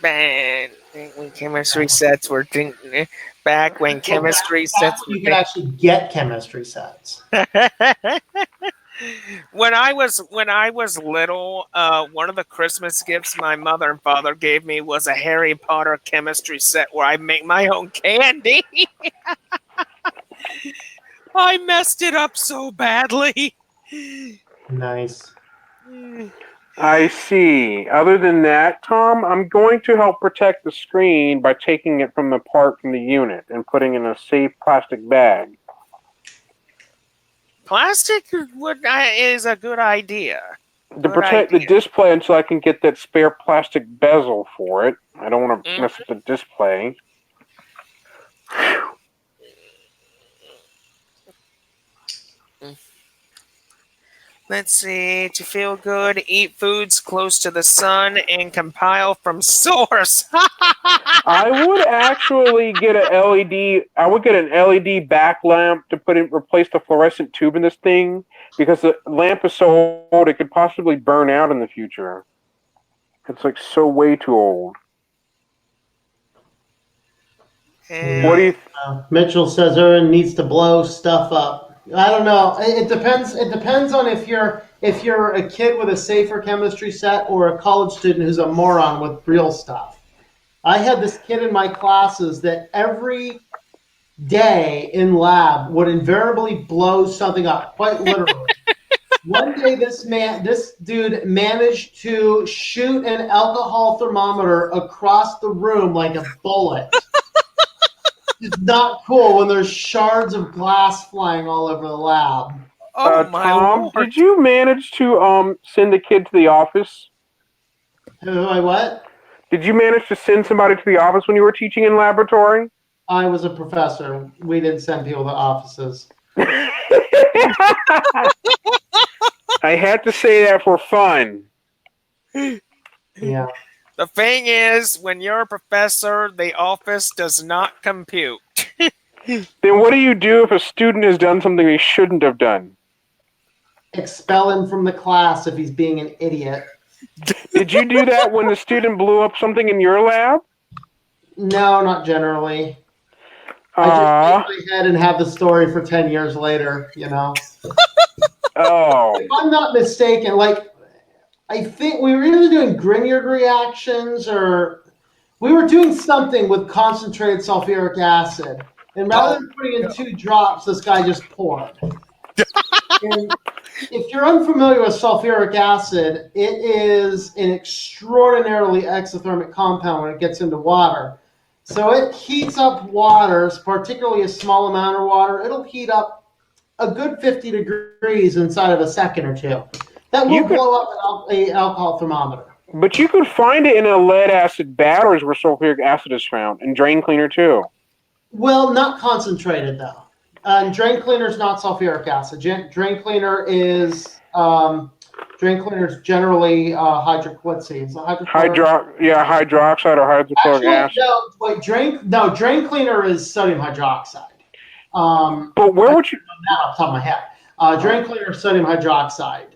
S2: Bad when chemistry sets were back when
S6: Well,
S2: chemistry
S6: back
S2: sets
S6: when
S2: were
S6: you could actually get chemistry sets.
S2: when I was little, one of the Christmas gifts my mother and father gave me was a Harry Potter chemistry set where I make my own candy. I messed it up so badly.
S6: Nice.
S7: I see. Other than that, Tom, I'm going to help protect the screen by taking it apart from the unit and putting it in a safe plastic bag.
S2: Plastic is a good idea.
S7: To protect the display until I can get that spare plastic bezel for it. I don't want to mess with the display.
S2: Let's see. To feel good, eat foods close to the sun and compile from source.
S7: I would actually get an LED. I would get an LED back lamp to replace the fluorescent tube in this thing because the lamp is so old it could possibly burn out in the future. It's like so way too old. What do you?
S6: Mitchell says everyone needs to blow stuff up. I don't know. It depends. It depends on if you're a kid with a safer chemistry set or a college student who's a moron with real stuff. I had this kid in my classes that every day in lab would invariably blow something up, quite literally. One day, this dude managed to shoot an alcohol thermometer across the room like a bullet. It's not cool when there's shards of glass flying all over the lab.
S2: Oh my
S7: Tom,
S2: Lord.
S7: did you manage to send a kid to the office?
S6: What?
S7: Did you manage to send somebody to the office when you were teaching in laboratory?
S6: I was a professor. We didn't send people to offices.
S7: I had to say that for fun.
S6: Yeah.
S2: The thing is, when you're a professor, the office does not compute.
S7: Then what do you do if a student has done something he shouldn't have done?
S6: Expel him from the class if he's being an idiot.
S7: Did you do that when the student blew up something in your lab?
S6: No, not generally. I just shake my head and have the story for 10 years later, you know.
S7: Oh.
S6: If I'm not mistaken, like, I think we were either doing Grignard reactions or we were doing something with concentrated sulfuric acid. And rather than putting in 2 drops, this guy just poured. And if you're unfamiliar with sulfuric acid, it is an extraordinarily exothermic compound when it gets into water. So it heats up waters, particularly a small amount of water. It'll heat up a good 50 degrees inside of a second or two. That will blow up an alcohol thermometer.
S7: But you could find it in a lead acid batteries where sulfuric acid is found, and drain cleaner too.
S6: Well, not concentrated though. And drain cleaner is not sulfuric acid. Drain cleaner is generally hydroxide
S7: hydroxide or hydrochloric acid.
S6: Drain cleaner is sodium hydroxide.
S7: But where would you?
S6: Not off the top of my head. Drain cleaner is sodium hydroxide.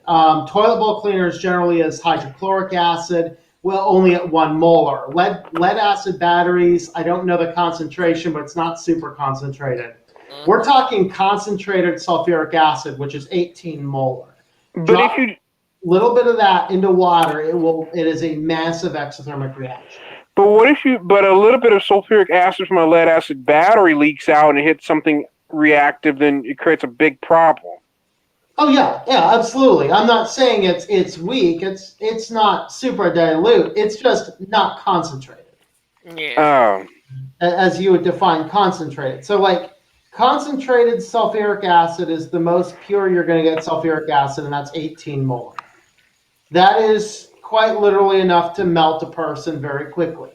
S6: Toilet bowl cleaners generally is hydrochloric acid. Well, only at 1 molar. Lead acid batteries, I don't know the concentration, but it's not super concentrated. We're talking concentrated sulfuric acid, which is 18 molar.
S7: But if you
S6: little bit of that into water, it is a massive exothermic reaction.
S7: But but a little bit of sulfuric acid from a lead acid battery leaks out and it hits something reactive, then it creates a big problem.
S6: Oh yeah, absolutely. I'm not saying it's weak. It's not super dilute. It's just not concentrated.
S2: Yeah.
S7: Oh.
S6: As you would define concentrated. So like concentrated sulfuric acid is the most pure you're going to get sulfuric acid, and that's 18 molar. That is quite literally enough to melt a person very quickly.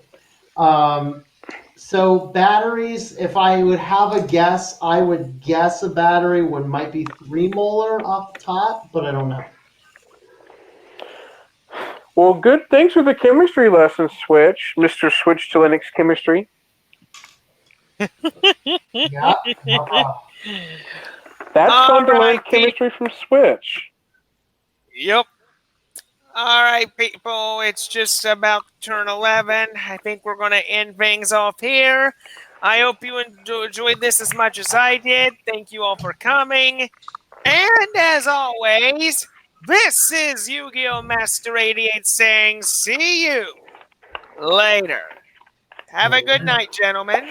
S6: So batteries, if I would have a guess, I would guess a battery might be 3 molar off the top, but I don't know.
S7: Well, good. Thanks for the chemistry lesson, Switch. Mr. Switch to Linux Chemistry.
S6: Yeah, no problem.
S7: That's fun to learn chemistry from Switch.
S2: Yep. All right, people, it's just about to turn 11. I think we're going to end things off here. I hope you enjoyed this as much as I did. Thank you all for coming. And as always, this is Yu-Gi-Oh! Master 88 saying, see you later. Have a good night, gentlemen.